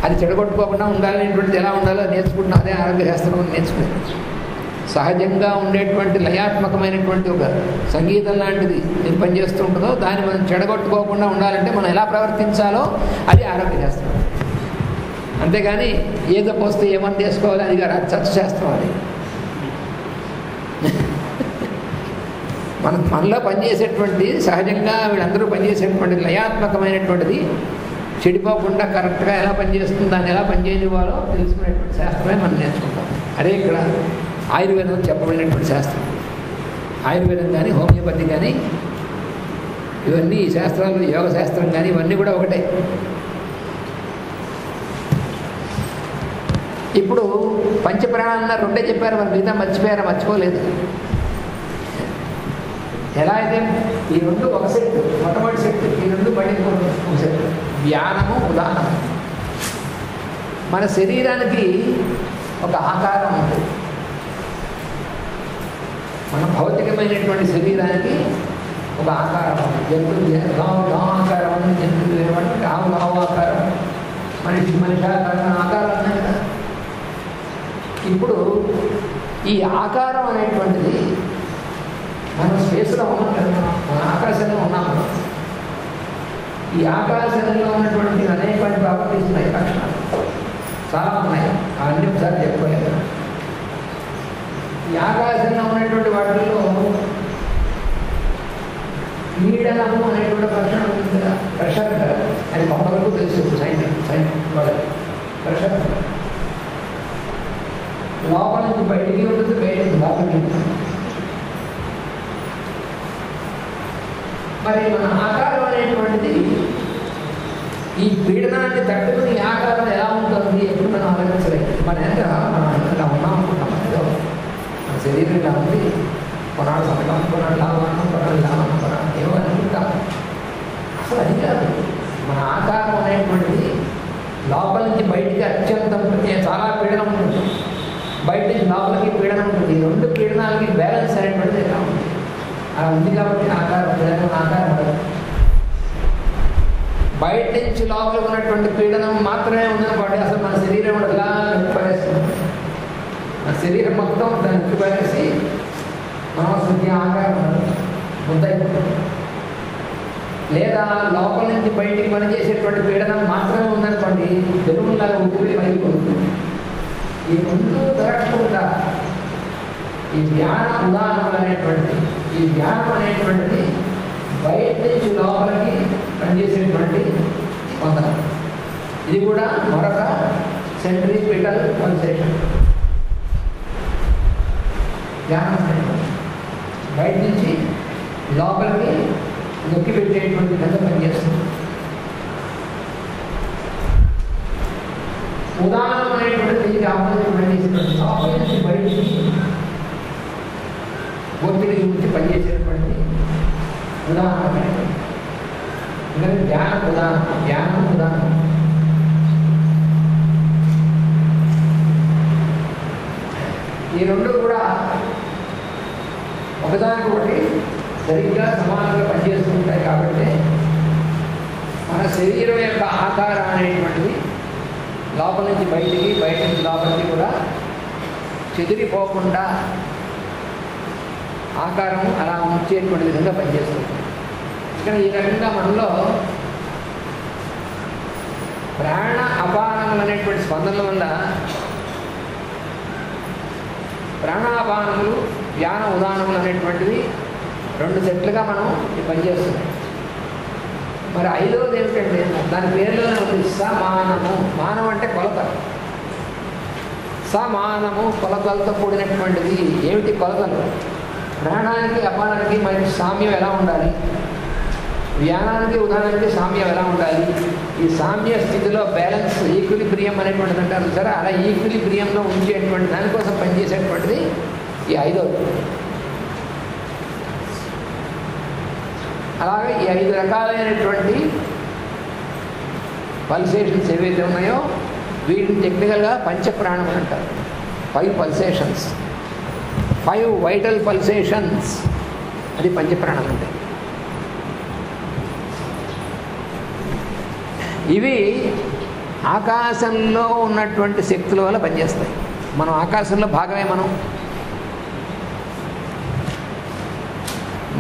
అది చెడగొట్టుకోకుండా ఉండాలనేటువంటిది ఎలా ఉండాలో నేర్చుకుంటున్నాం. అదే ఆరోగ్య శాస్త్రం నేర్చుకునేది. సహజంగా ఉండేటువంటి లయాత్మకమైనటువంటి ఒక సంగీతం లాంటిది ఏం పనిచేస్తూ ఉంటుందో దాన్ని మనం చెడగొట్టుకోకుండా ఉండాలంటే మనం ఎలా ప్రవర్తించాలో అది ఆరోగ్య శాస్త్రం. అంతేగాని ఏదో పోస్తే ఏమని చేసుకోవాలి అది కాదు. అది చర్చశాస్త్రం. అది మనలో పనిచేసేటువంటి సహజంగా వీళ్ళందరూ పనిచేసేటువంటి లయాత్మకమైనటువంటిది చెడిపోకుండా కరెక్ట్గా ఎలా పనిచేస్తుంది, దాన్ని ఎలా పనిచేయనివ్వాలో తెలుసుకునేటువంటి శాస్త్రమే మనం నేర్చుకుంటాం. అదే ఇక్కడ ఆయుర్వేదం చెప్పబడినటువంటి శాస్త్రం. ఆయుర్వేదం కానీ హోమియోపతి కానీ ఇవన్నీ ఈ శాస్త్రాలు, యోగ శాస్త్రం కానీ ఇవన్నీ కూడా ఒకటే. ఇప్పుడు పంచప్రాణాలన్న రెండే చెప్పారు, మరి మిగతా మర్చిపోయారా? మర్చిపోలేదు. ఎలా అయితే ఈ రెండు ఒక సెట్, మొట్టమొదటి సెట్, ఈ రెండు మళ్ళీ ఒక సెట్, ధ్యానము ఉదాహరణ. మన శరీరానికి ఒక ఆకారం ఉంది. మన భౌతికమైనటువంటి శరీరానికి ఒక ఆకారం ఉంది. జంతువు గావు ఆకారం ఉంది, జంతువులు ఏమంటే గావు ఆకారం, మనిషి ఆకారం, ఆకారం ఉన్నాయి కదా. ఇప్పుడు ఈ ఆకారం అనేటువంటిది మనం స్పేస్లో ఉన్నాం కదా, మన ఆకాశంలో ఉన్నాము. ఈ ఆకాశంలో ఉన్నటువంటి అనేక ప్రాపర్టీస్ ఉన్నాయి, లక్షణాలు చాలా ఉన్నాయి. అన్ని ఒకసారి చెప్పుకోలేదు. ఈ ఆకాశంలో ఉన్నటువంటి వాటిల్లో పీడనము అనేటువంటి లక్షణం ఉంది కదా, ప్రెషర్ అది కొంతవరకు తెలుసు సైంటిఫిక్ వాళ్ళకి. ప్రెషర్ లోపల నుంచి బయటికి ఉంటుంది, బయట లోపలికి ఉంటుంది. మరి మన ఆకారం అనేటువంటిది ఈ పీడనాన్ని తట్టుకుని ఆకారం ఎలా ఉంటుంది ఎప్పుడు మనం ఆలోచించలేదు. మన ఇలా ఉన్నాం అనుకుంటాం, ఏదో మన శరీరం ఇలా ఉంది, కొనాడు సమయం, కొనాడు లాభం, కొనాడు లాభం, కొనాడు ఏమో అనుకుంటాం. అసలు అది కాదు. మన ఆకారం అనేటువంటిది లోపల నుంచి బయటికి అత్యంత చాలా పీడనం ఉంటుంది, బయట నుంచి లోపలికి పీడనం ఉంటుంది. ఈ రెండు పీడనాలకి బ్యాలెన్స్ అనేటువంటిది ఎలా ఉంటుంది, అలా ఉంది కాబట్టి ఆకారం ఆకారం ఉండదు. బయట నుంచి లోపలికి ఉన్నటువంటి పీడనం మాత్రమే ఉందనుకోండి, అసలు మన శరీరం ఎలా పడేస్తుంది. మన శరీరం మొత్తం దాన్ని పడేసి మనోశుద్ధి ఆకారం ముద్దయిపోతుంది. లేదా లోపల నుంచి బయటికి పనిచేసేటువంటి పీడనం మాత్రమే ఉందనుకోండి, బెలూన్లాగా ఊపిరి అయిపోతుంది. ఈ ముందు దొరకకుండా ఈ ధ్యాన ఉదాహరణలు అనేటువంటిది, ఈ ధ్యానం అనేటువంటిది బయట నుంచి లోపలికి పనిచేసేటువంటి పొందడం. ఇది కూడా మరొక సెంట్రిపిటల్ పల్సేషన్. ధ్యానం అనేటువంటి బయట నుంచి లోపలికి నొక్కి పెట్టేటువంటి విధంగా పనిచేస్తుంది. ఉదాహరణ అనేటువంటిది దీనికి ఆపోజిట్ పనిచేసేటువంటి, లోపల నుంచి బయటికి ఒత్తిడి గురించి పనిచేసేటువంటి ఉదాహరణ. ఎందుకంటే ధ్యానం ఉదాహరణ. ఈ రెండు కూడా ఒకదానికొకటి సరిగ్గా సమానంగా పనిచేస్తూ ఉంటాయి. కాబట్టి మన శరీరం యొక్క ఆకారం అనేటువంటిది లోపల నుంచి బయటికి, బయట నుంచి లోపలికి కూడా చెదిరిపోకుండా ఆకారం అలా ఉంచేటువంటి విధంగా పనిచేస్తుంది. ఇక్కడ ఈ రకంగా మనలో ప్రాణ అపానములు అనేటువంటి స్పందనల వల్ల ప్రాణాపానములు, ధ్యాన ఉదాహరణలు అనేటువంటివి రెండు సెట్లుగా మనం పనిచేస్తున్నాయి. మరి ఐదవది ఏమిటంటే దాని పేరులోనే ఉంది సమానము. మానం అంటే కొలత. సమానము కొలతలతో కూడినటువంటిది. ఏమిటి కొలతలు? ప్రాణానికి అపానానికి మనకి సామ్యం ఎలా ఉండాలి, ధ్యానానికి ఉదాహరణకి సామ్యం ఎలా ఉండాలి, ఈ సామ్య స్థితిలో బ్యాలెన్స్ ఈక్విలిబ్రియం అనేటువంటిది అంటారు సరే, అలా ఈక్విలిబ్రియంలో ఉంచేటువంటి దానికోసం పనిచేసేటువంటిది ఈ ఐదవది. అలాగే ఈ 5 రకాలైనటువంటి పల్సేషన్స్ ఏవైతే ఉన్నాయో వీటిని టెక్నికల్గా పంచప్రాణం అంటారు. 5 పల్సేషన్స్, 5 వైటల్ పల్సేషన్స్, అది పంచప్రాణం అంటే. ఇవి ఆకాశంలో ఉన్నటువంటి శక్తుల వల్ల పనిచేస్తాయి. మనం ఆకాశంలో భాగమే.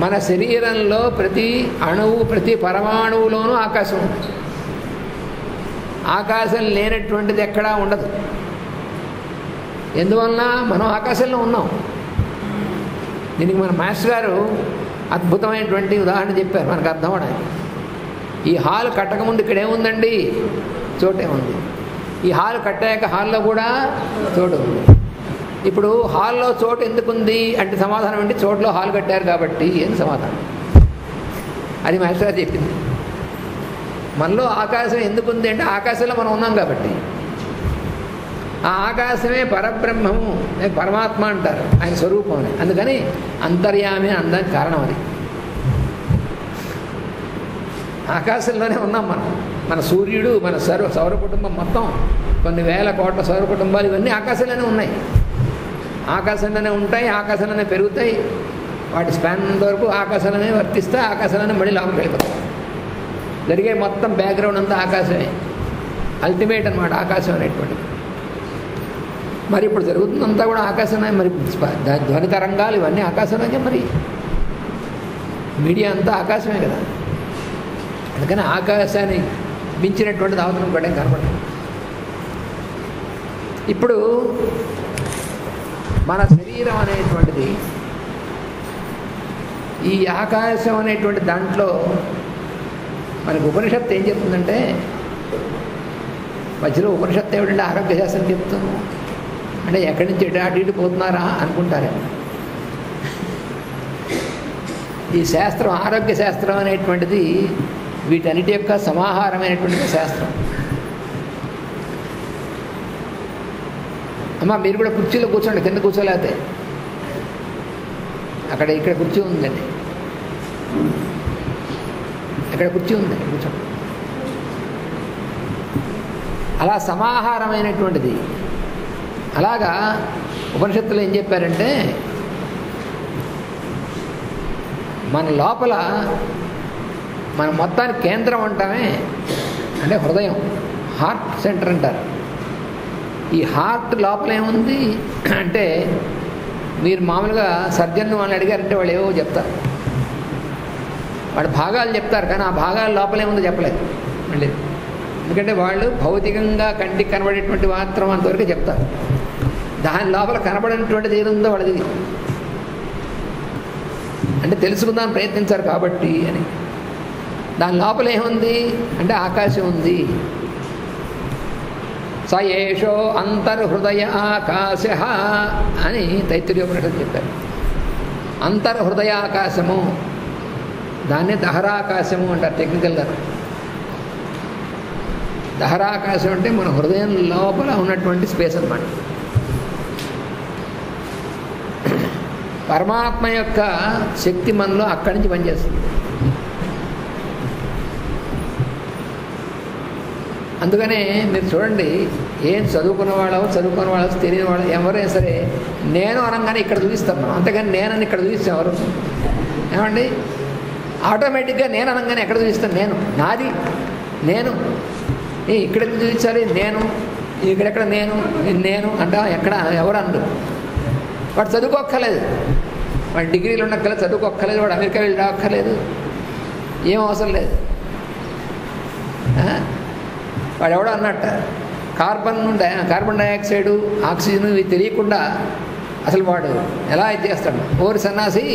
మన శరీరంలో ప్రతి అణువు, ప్రతి పరమాణువులోనూ ఆకాశం ఉంది. ఆకాశం లేనటువంటిది ఎక్కడా ఉండదు. ఎందువలన మనం ఆకాశంలో ఉన్నాం. దీనికి మన మాస్టర్ గారు అద్భుతమైనటువంటి ఉదాహరణ చెప్పారు మనకు అర్థం అవడానికి. ఈ హాల్ కట్టకముందు ఇక్కడ ఏముందండి? చోటే ఉంది. ఈ హాల్ కట్టాక హాల్లో కూడా చోటు ఉంది. ఇప్పుడు హాల్లో చోటు ఎందుకుంది అంటే సమాధానం ఏంటి? చోట్లో హాల్ కట్టారు కాబట్టి అని సమాధానం. అది మాస్టర్ గారు చెప్పింది. మనలో ఆకాశం ఎందుకుంది అంటే ఆకాశంలో మనం ఉన్నాం కాబట్టి. ఆ ఆకాశమే పరబ్రహ్మము, పరమాత్మ అంటారు, ఆయన స్వరూపం అని. అందుకని అంతర్యామి అనడానికి కారణం అది. ఆకాశంలోనే ఉన్నాం మనం. మన సూర్యుడు, మన సౌర కుటుంబం మొత్తం కొన్ని వేల కోట్ల సౌర కుటుంబాలు ఇవన్నీ ఆకాశంలోనే ఉన్నాయి. ఆకాశంలోనే ఉంటాయి, ఆకాశంలోనే పెరుగుతాయి. వాటి స్పాన్ వరకు ఆకాశంలోనే వర్తిస్తే ఆకాశంలోనే మళ్ళీ లోపలికి వెళ్ళిపోతాయి. జరిగే మొత్తం బ్యాక్గ్రౌండ్ అంతా ఆకాశమే, అల్టిమేట్ అనమాట ఆకాశం అనేటువంటిది. మరి ఇప్పుడు జరుగుతుందంతా కూడా ఆకాశమే. మరి ధ్వని తరంగాలు ఇవన్నీ ఆకాశంలోనే, మరి మీడియా అంతా ఆకాశమే కదా. అందుకని ఆకాశాన్ని మించినటువంటిది అవతరం కూడా కనపడదు. ఇప్పుడు మన శరీరం అనేటువంటిది ఈ ఆకాశం అనేటువంటి దాంట్లో మనకు ఉపనిషత్తు ఏం చెప్తుందంటే, మధ్యలో ఉపనిషత్తు ఏమిటంటే ఆరోగ్య శాస్త్రం చెప్తాను అంటే ఎక్కడి నుంచి అటు ఇటు పోతున్నారా అనుకుంటారేమో. ఈ శాస్త్రం, ఆరోగ్య శాస్త్రం అనేటువంటిది వీటన్నిటి యొక్క సమాహారమైనటువంటి శాస్త్రం. అమ్మ మీరు కూడా కుర్చీలో కూర్చోండి, కింద కూర్చోలేకపోతే. ఇక్కడ కుర్చీ ఉందండి, ఇక్కడ కుర్చీ ఉందండి, కూర్చోండి. అలా సమాహారమైనటువంటిది. అలాగా ఉపనిషత్తులు ఏం చెప్పారంటే, మన లోపల మన మొత్తానికి కేంద్రం అంటామే అంటే హృదయం, హార్ట్ సెంటర్ అంటారు. ఈ హార్ట్ లోపల ఏముంది అంటే, మీరు మామూలుగా సర్జన్ వాళ్ళని అడిగారంటే వాళ్ళు ఏవో చెప్తారు, వాడు భాగాలు చెప్తారు, కానీ ఆ భాగాల లోపల ఏముందో చెప్పలేదు మళ్ళీ. ఎందుకంటే వాళ్ళు భౌతికంగా కంటికి కనబడేటువంటి మాత్రం అంతవరకు చెప్తారు. దాని లోపల కనబడినటువంటిది ఏదుందో వాళ్ళది అంటే తెలుసుకుందామని ప్రయత్నించారు కాబట్టి అని. దాని లోపల ఏముంది అంటే ఆకాశం ఉంది. స ఏషో అంతర్హృదయ ఆకాశ అని తైత్తిరీయోపనిషత్తు చెప్పారు. అంతర్హృదయాకాశము, దాన్నే దహరాకాశము అంటారు టెక్నికల్గా. దహరాకాశం అంటే మన హృదయం లోపల ఉన్నటువంటి స్పేస్ అన్నమాట. పరమాత్మ యొక్క శక్తి మనలో అక్కడి నుంచి పనిచేస్తుంది. అందుకనే మీరు చూడండి, ఏం చదువుకున్న వాళ్ళు తెలియని వాళ్ళు ఎవరైనా సరే నేను అనగానే ఇక్కడ చూపిస్తాం మనం. అంతేగాని నేనని ఇక్కడ చూపిస్తాం ఎవరు? ఏమండి, ఆటోమేటిక్గా నేను అనగానే ఎక్కడ చూపిస్తాను? నేను, నాది, నేను. ఇక్కడ చూపించాలి నేను, ఇక్కడెక్కడ నేను అంటా ఎక్కడ ఎవరు అనరు. వాడు చదువుకోక్కర్లేదు, వాడు డిగ్రీలు ఉండక్కర్లేదు, చదువుకోక్కర్లేదు, వాడు అమెరికా వెళ్ళి రాక్కర్లేదు, ఏం అవసరం లేదు. వాడు ఎవడో అన్నట్ట కార్బన్ డైఆక్సైడు, ఆక్సిజన్ ఇవి తెలియకుండా అసలు వాడు ఎలా ఇది చేస్తాడు? ఓరి సన్నాసి,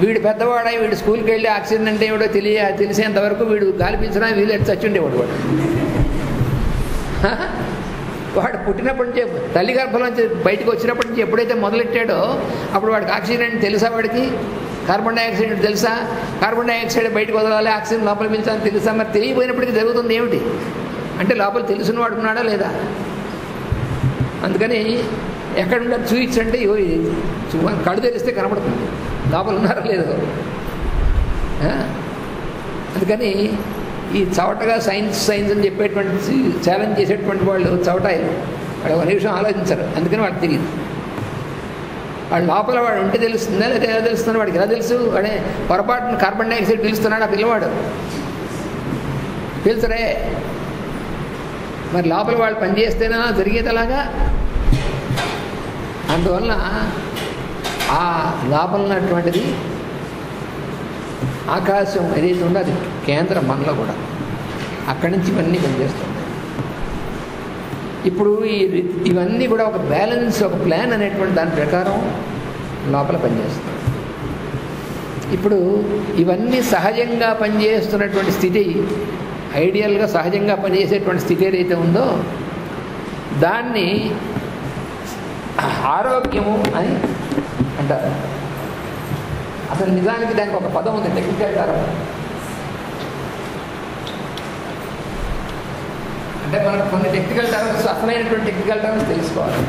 వీడు పెద్దవాడై వీడు స్కూల్కి వెళ్ళి ఆక్సిజన్ అంటే ఏమిటో తెలిసేంతవరకు వీడు గాలి పీల్చడా వీళ్ళు ఎట్టు చచ్చుండేవాడు. వాడు పుట్టినప్పటి నుంచి, తల్లి గర్భంలోంచి బయటకు వచ్చినప్పటి నుంచి ఎప్పుడైతే మొదలెట్టాడో అప్పుడు వాడికి ఆక్సిజన్ అంటే తెలుసా? వాడికి కార్బన్ డైఆక్సైడ్ తెలుసా? కార్బన్ డైఆక్సైడ్ బయటకు వదలాలి, ఆక్సిజన్ లోపల పీల్చాలని తెలుసా? మరి తెలియపోయినప్పటికీ జరుగుతుంది ఏమిటి అంటే, లోపల తెలిసిన వాడు ఉన్నాడా లేదా? అందుకని ఎక్కడుండే చూయించంటే కళ్ళు తెలిస్తే కనబడుతుంది లోపల ఉన్నారా లేదో. అందుకని ఈ చవటగా సైన్స్ అని చెప్పేటువంటి ఛాలెంజ్ చేసేటువంటి వాళ్ళు చవటాయిలు, వాళ్ళు ఒక నిమిషం ఆలోచించరు. అందుకని వాడికి తెలియదు. వాడు లోపల వాడు ఉంటే తెలుస్తుందా లేదా ఎలా తెలుస్తుందో వాడికి ఎలా తెలుసు? వాడే పొరపాటున కార్బన్ డైఆక్సైడ్ పీలుస్తున్నాడు ఆ పిల్లవాడు, పీల్చరే. మరి లోపల వాళ్ళు పనిచేస్తేనా జరిగేది అలాగా? అందువల్ల ఆ లోపల ఉన్నటువంటిది ఆకాశం ఏదైతే ఉందో అది కేంద్రం మనలో కూడా, అక్కడి నుంచి ఇవన్నీ పనిచేస్తుంది. ఇప్పుడు ఇవన్నీ కూడా ఒక బ్యాలెన్స్, ఒక ప్లాన్ అనేటువంటి దాని ప్రకారం లోపల పనిచేస్తుంది. ఇప్పుడు ఇవన్నీ సహజంగా పనిచేస్తున్నటువంటి స్థితి, ఐడియల్గా సహజంగా పనిచేసేటువంటి స్థితి ఏదైతే ఉందో దాన్ని ఆరోగ్యము అని అంటారు. అసలు నిజానికి దానికి ఒక పదం ఉంది, టెక్నికల్ పదం. అంటే మనకు కొన్ని టెక్నికల్ టర్మ్స్, అసలైనటువంటి టెక్నికల్ టర్మ్స్ తెలుసుకోవాలి.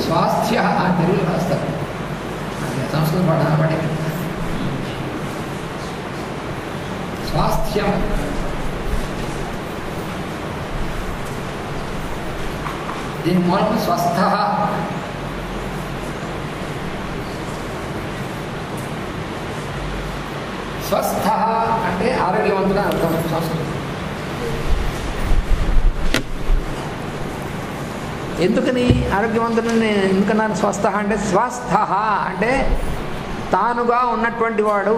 స్వాస్థ్య తెలుగు రాస్తారు, సంస్కృతం పడే స్వాస్థ్యం దీని మూలం స్వస్థ. స్వస్థ అంటే ఆరోగ్యవంతుడు అర్థం సంస్కృతం. ఎందుకని ఆరోగ్యవంతుడిని ఎందుకన్నాను? స్వస్థ అంటే స్వస్థ అంటే తానుగా ఉన్నటువంటి వాడు,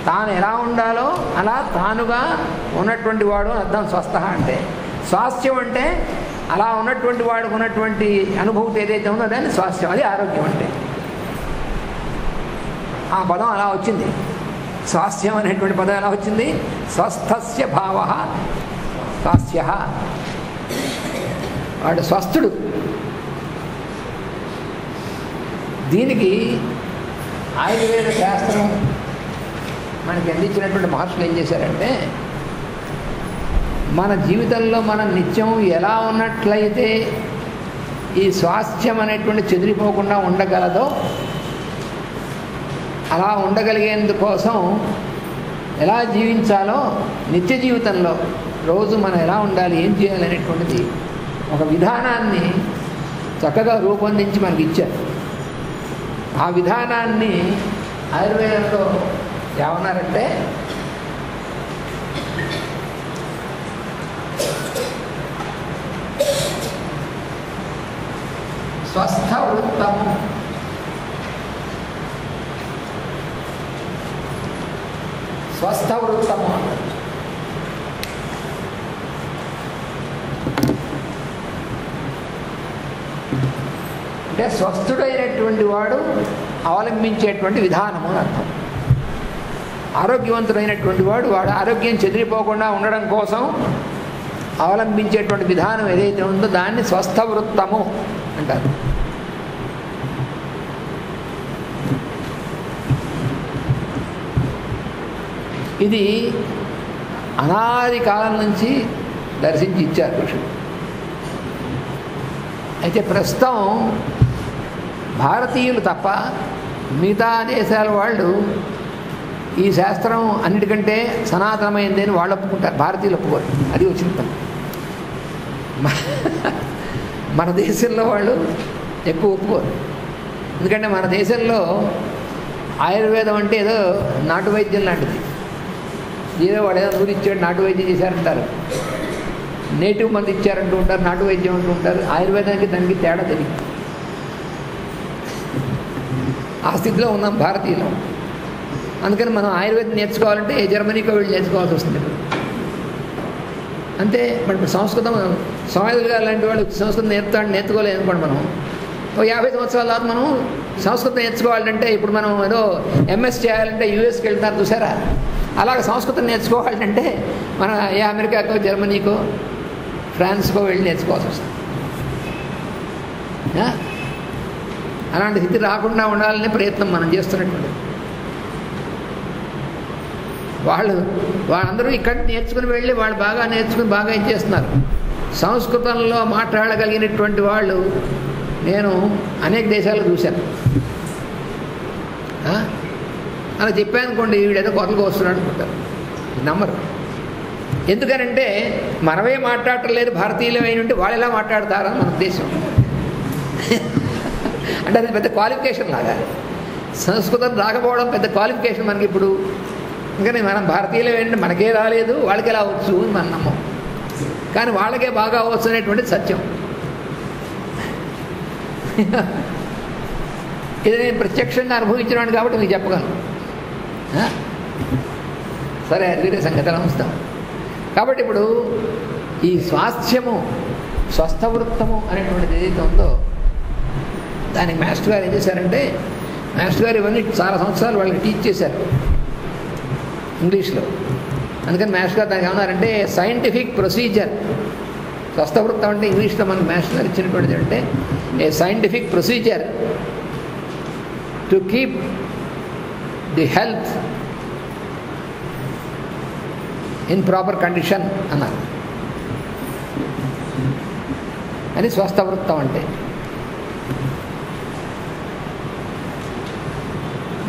తాను ఎలా ఉండాలో అలా తానుగా ఉన్నటువంటి వాడు అని అర్థం స్వస్థ అంటే. స్వాస్థ్యం అంటే అలా ఉన్నటువంటి వాడుకు ఉన్నటువంటి అనుభూతి ఏదైతే ఉందో దాన్ని స్వాస్థ్యం, అది ఆరోగ్యం అంటే. ఆ పదం అలా వచ్చింది, స్వాస్థ్యం అనేటువంటి పదం ఎలా వచ్చింది? స్వస్థస్య భావ స్వాస్థ్య, వాడు స్వస్థుడు. దీనికి ఆయుర్వేద శాస్త్రం మనకి అందించినటువంటి మహర్షులు ఏం చేశారంటే, మన జీవితంలో మనం నిత్యం ఎలా ఉన్నట్లయితే ఈ స్వాస్థ్యం అనేటువంటి చెదిరిపోకుండా ఉండగలదో అలా ఉండగలిగేందుకోసం ఎలా జీవించాలో నిత్య జీవితంలో రోజు మనం ఎలా ఉండాలి, ఏం చేయాలి అనేటువంటిది ఒక విధానాన్ని చక్కగా రూపొందించి మనకి ఇచ్చారు. ఆ విధానాన్ని ఆయుర్వేదంలో ఏమన్నారంటే స్వస్థ వృత్తము. స్వస్థ వృత్తము అంటే స్వస్థుడైనటువంటి వాడు అవలంబించేటువంటి విధానము అని అర్థం. ఆరోగ్యవంతుడైనటువంటి వాడు ఆరోగ్యం చెదిరిపోకుండా ఉండడం కోసం అవలంబించేటువంటి విధానం ఏదైతే ఉందో దాన్ని స్వస్థ వృత్తము అంటారు. ఇది అనాది కాలం నుంచి దర్శించి ఇచ్చారు ఋషులు. అయితే ప్రస్తుతం భారతీయులు తప్ప మిగతా దేశాల వాళ్ళు ఈ శాస్త్రం అన్నిటికంటే సనాతనమైంది అని వాళ్ళు ఒప్పుకుంటారు, భారతీయులు ఒప్పుకోరు. అది వచ్చిన పని. మన దేశంలో వాళ్ళు ఎక్కువ ఒప్పుకోరు. ఎందుకంటే మన దేశంలో ఆయుర్వేదం అంటే ఏదో నాటు వైద్యం లాంటిది. ఏదో వాడు ఏదో నూరు ఇచ్చాడు నాటు వైద్యం చేశారంటారు, నేటివ్ మంది ఇచ్చారంటూ ఉంటారు, నాటు వైద్యం అంటూ ఉంటారు. ఆయుర్వేదానికి దానికి తేడా తెలియదు. ఆ స్థితిలో ఉన్నాం భారతీయులు. అందుకని మనం ఆయుర్వేదం నేర్చుకోవాలంటే జర్మనీకో వెళ్ళి నేర్చుకోవాల్సి వస్తుంది. అంతే. మరి సంస్కృతం సమాధులు గారు లాంటి వాళ్ళు సంస్కృతం నేర్చుకోలేదు అనుకోండి. మనం 50 సంవత్సరాల తర్వాత మనం సంస్కృతం నేర్చుకోవాలంటే, ఇప్పుడు మనం ఏదో ఎంఎస్ చేయాలంటే యూఎస్కి వెళ్తారు చూసారా, అలాగే సంస్కృతం నేర్చుకోవాలంటే మన అమెరికాకో జర్మనీకో ఫ్రాన్స్కో వెళ్ళి నేర్చుకోవాల్సి వస్తుంది. అలాంటి స్థితి రాకుండా ఉండాలనే ప్రయత్నం మనం చేస్తున్నటువంటి. వాళ్ళందరూ ఇక్కడ నేర్చుకుని వెళ్ళి వాళ్ళు బాగా నేర్చుకుని బాగా ఏం చేస్తున్నారు. సంస్కృతంలో మాట్లాడగలిగినటువంటి వాళ్ళు నేను అనేక దేశాలు చూశాను. అలా చెప్పాను అనుకోండి, వీడేదో కొత్తగా వస్తున్నాడు అనుకుంటారు, నమ్మరు. ఎందుకనంటే మనమే మాట్లాడటం లేదు, భారతీయులు అయిన ఉంటే వాళ్ళు ఎలా మాట్లాడతారని మన ఉద్దేశం. అంటే అది పెద్ద క్వాలిఫికేషన్ లాగా. సంస్కృతం రాకపోవడం పెద్ద క్వాలిఫికేషన్ మనకి ఇప్పుడు. అందుకని మనం భారతీయులు ఏంటంటే మనకే రాలేదు, వాళ్ళకి ఎలా వచ్చు అని మనం నమ్మం. కానీ వాళ్ళకే బాగా అవ్వచ్చు అనేటువంటిది సత్యం. ఇది నేను ప్రత్యక్షంగా అనుభవించినాను కాబట్టి మీకు చెప్పగలను. సరే, అది వేరే సంగతిలో ఉంచుతాం. కాబట్టి ఇప్పుడు ఈ స్వాస్థ్యము, స్వస్థ వృత్తము అనేటువంటిది ఏదైతే ఉందో దానికి మాస్టర్ గారు ఏం చేశారంటే, మాస్టర్ గారు ఇవన్నీ చాలా సంవత్సరాలు వాళ్ళకి టీచ్ చేశారు ఇంగ్లీష్లో. అందుకని మాస్టర్ గారు దానికి ఏమన్నారంటే సైంటిఫిక్ ప్రొసీజర్ స్వస్థవృత్తం అంటే ఇంగ్లీష్లో మనకు మాస్టర్ ఇచ్చినటువంటిది అంటే a scientific procedure to keep the health in proper condition అన్నారు. అది స్వస్థవృత్తం అంటే.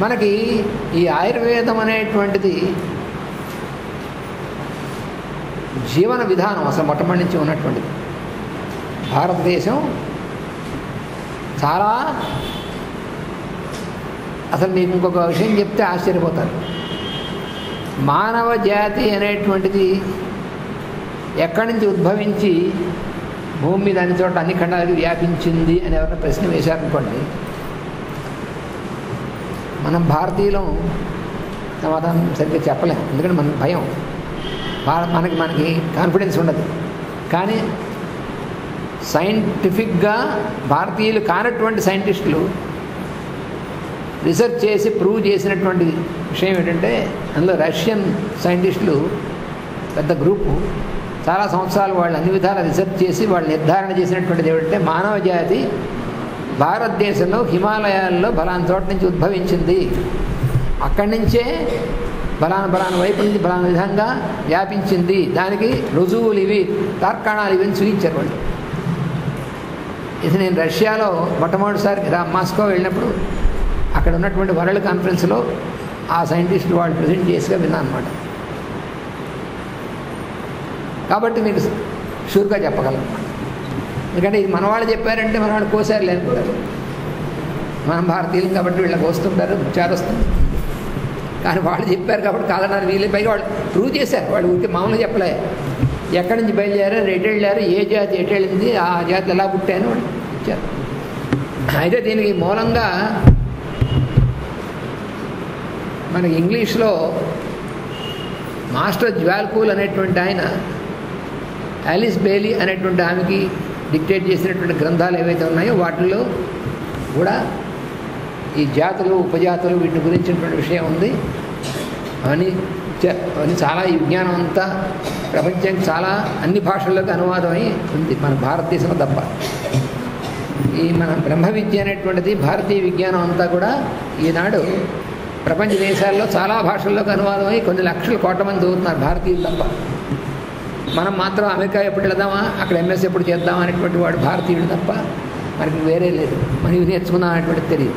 మనకి ఈ ఆయుర్వేదం అనేటువంటిది జీవన విధానం అసలు మొట్టమొదటి నుంచి ఉన్నటువంటిది. భారతదేశం చాలా, అసలు మీకు ఇంకొక విషయం చెప్తే ఆశ్చర్యపోతారు. మానవ జాతి అనేటువంటిది ఎక్కడి నుంచి ఉద్భవించి భూమి మీద అన్ని చోట్ల అన్ని ఖండాలకు వ్యాపించింది అని ఎవరైనా ప్రశ్న వేశారనుకోండి, మనం భారతీయులం సమాధానం సరిగ్గా చెప్పలేము. ఎందుకంటే మనకు భయం, మనకి కాన్ఫిడెన్స్ ఉండదు. కానీ సైంటిఫిక్గా భారతీయులు కానటువంటి సైంటిస్టులు రీసెర్చ్ చేసి ప్రూవ్ చేసినటువంటి విషయం ఏంటంటే, అందులో రష్యన్ సైంటిస్టులు పెద్ద గ్రూపు చాలా సంవత్సరాలు వాళ్ళు అన్ని విధాలా రీసెర్చ్ చేసి వాళ్ళు నిర్ధారణ చేసినటువంటిది ఏమిటంటే, మానవ జాతి భారతదేశంలో హిమాలయాల్లో బలానా చోట నుంచి ఉద్భవించింది, అక్కడి నుంచే బలాన వైపు నుంచి బలాన విధంగా వ్యాపించింది, దానికి రుజువులు ఇవి, తార్కాణాలు ఇవన్నీ చూపించారు వాళ్ళు. ఇది నేను రష్యాలో మొట్టమొదటిసారి మాస్కో వెళ్ళినప్పుడు అక్కడ ఉన్నటువంటి వరల్డ్ కాన్ఫరెన్స్లో ఆ సైంటిస్టులు వాళ్ళు ప్రజెంట్ చేసిగా విన్నాను అనమాట. కాబట్టి మీకు షూర్గా చెప్పగలం. ఎందుకంటే ఇది మనవాళ్ళు చెప్పారంటే మనవాళ్ళు కోసారు లేనుకుంటారు. మనం భారతీయులు కాబట్టి వీళ్ళకి వస్తుంటారు, చేరొస్తుంది. కానీ వాళ్ళు చెప్పారు కాబట్టి కాదన్నారు వీళ్ళే. పైగా వాళ్ళు ప్రూవ్ చేశారు. వాళ్ళు ఊరికి మామూలుగా చెప్పలే, ఎక్కడి నుంచి బయలుదేరారు, ఎటు వెళ్ళారు, ఏ జాతి ఎటు వెళ్ళింది, ఆ జాతి ఎలా పుట్టాను వాళ్ళు ఇచ్చారు. అయితే దీనికి మూలంగా మనకి ఇంగ్లీష్లో మాస్టర్ జ్వాల్కూల్ అనేటువంటి ఆయన ఆలిస్ బెయిలీ అనేటువంటి ఆమెకి డిక్టేట్ చేసినటువంటి గ్రంథాలు ఏవైతే ఉన్నాయో వాటిల్లో కూడా ఈ జాతులు ఉపజాతులు వీటి గురించినటువంటి విషయం ఉంది. అవన్నీ చాలా ఈ విజ్ఞానం అంతా ప్రపంచానికి చాలా అన్ని భాషల్లోకి అనువాదమై ఉంది, మన భారతదేశంలో తప్ప. ఈ మన బ్రహ్మ విద్య అనేటువంటిది భారతీయ విజ్ఞానం అంతా కూడా ఈనాడు ప్రపంచ దేశాల్లో చాలా భాషల్లోకి అనువాదమై కొన్ని లక్షల కోట్ల మంది చదువుతున్నారు, భారతీయులు తప్ప. మనం మాత్రం అమెరికా ఎప్పుడు వెళదామా, అక్కడ ఎంఎస్ ఎప్పుడు చేద్దామా అనేటువంటి వాడు భారతీయుడు తప్ప మనకి వేరే లేదు. మనం ఇవి నేర్చుకుందాం అనేటువంటిది తెలియదు.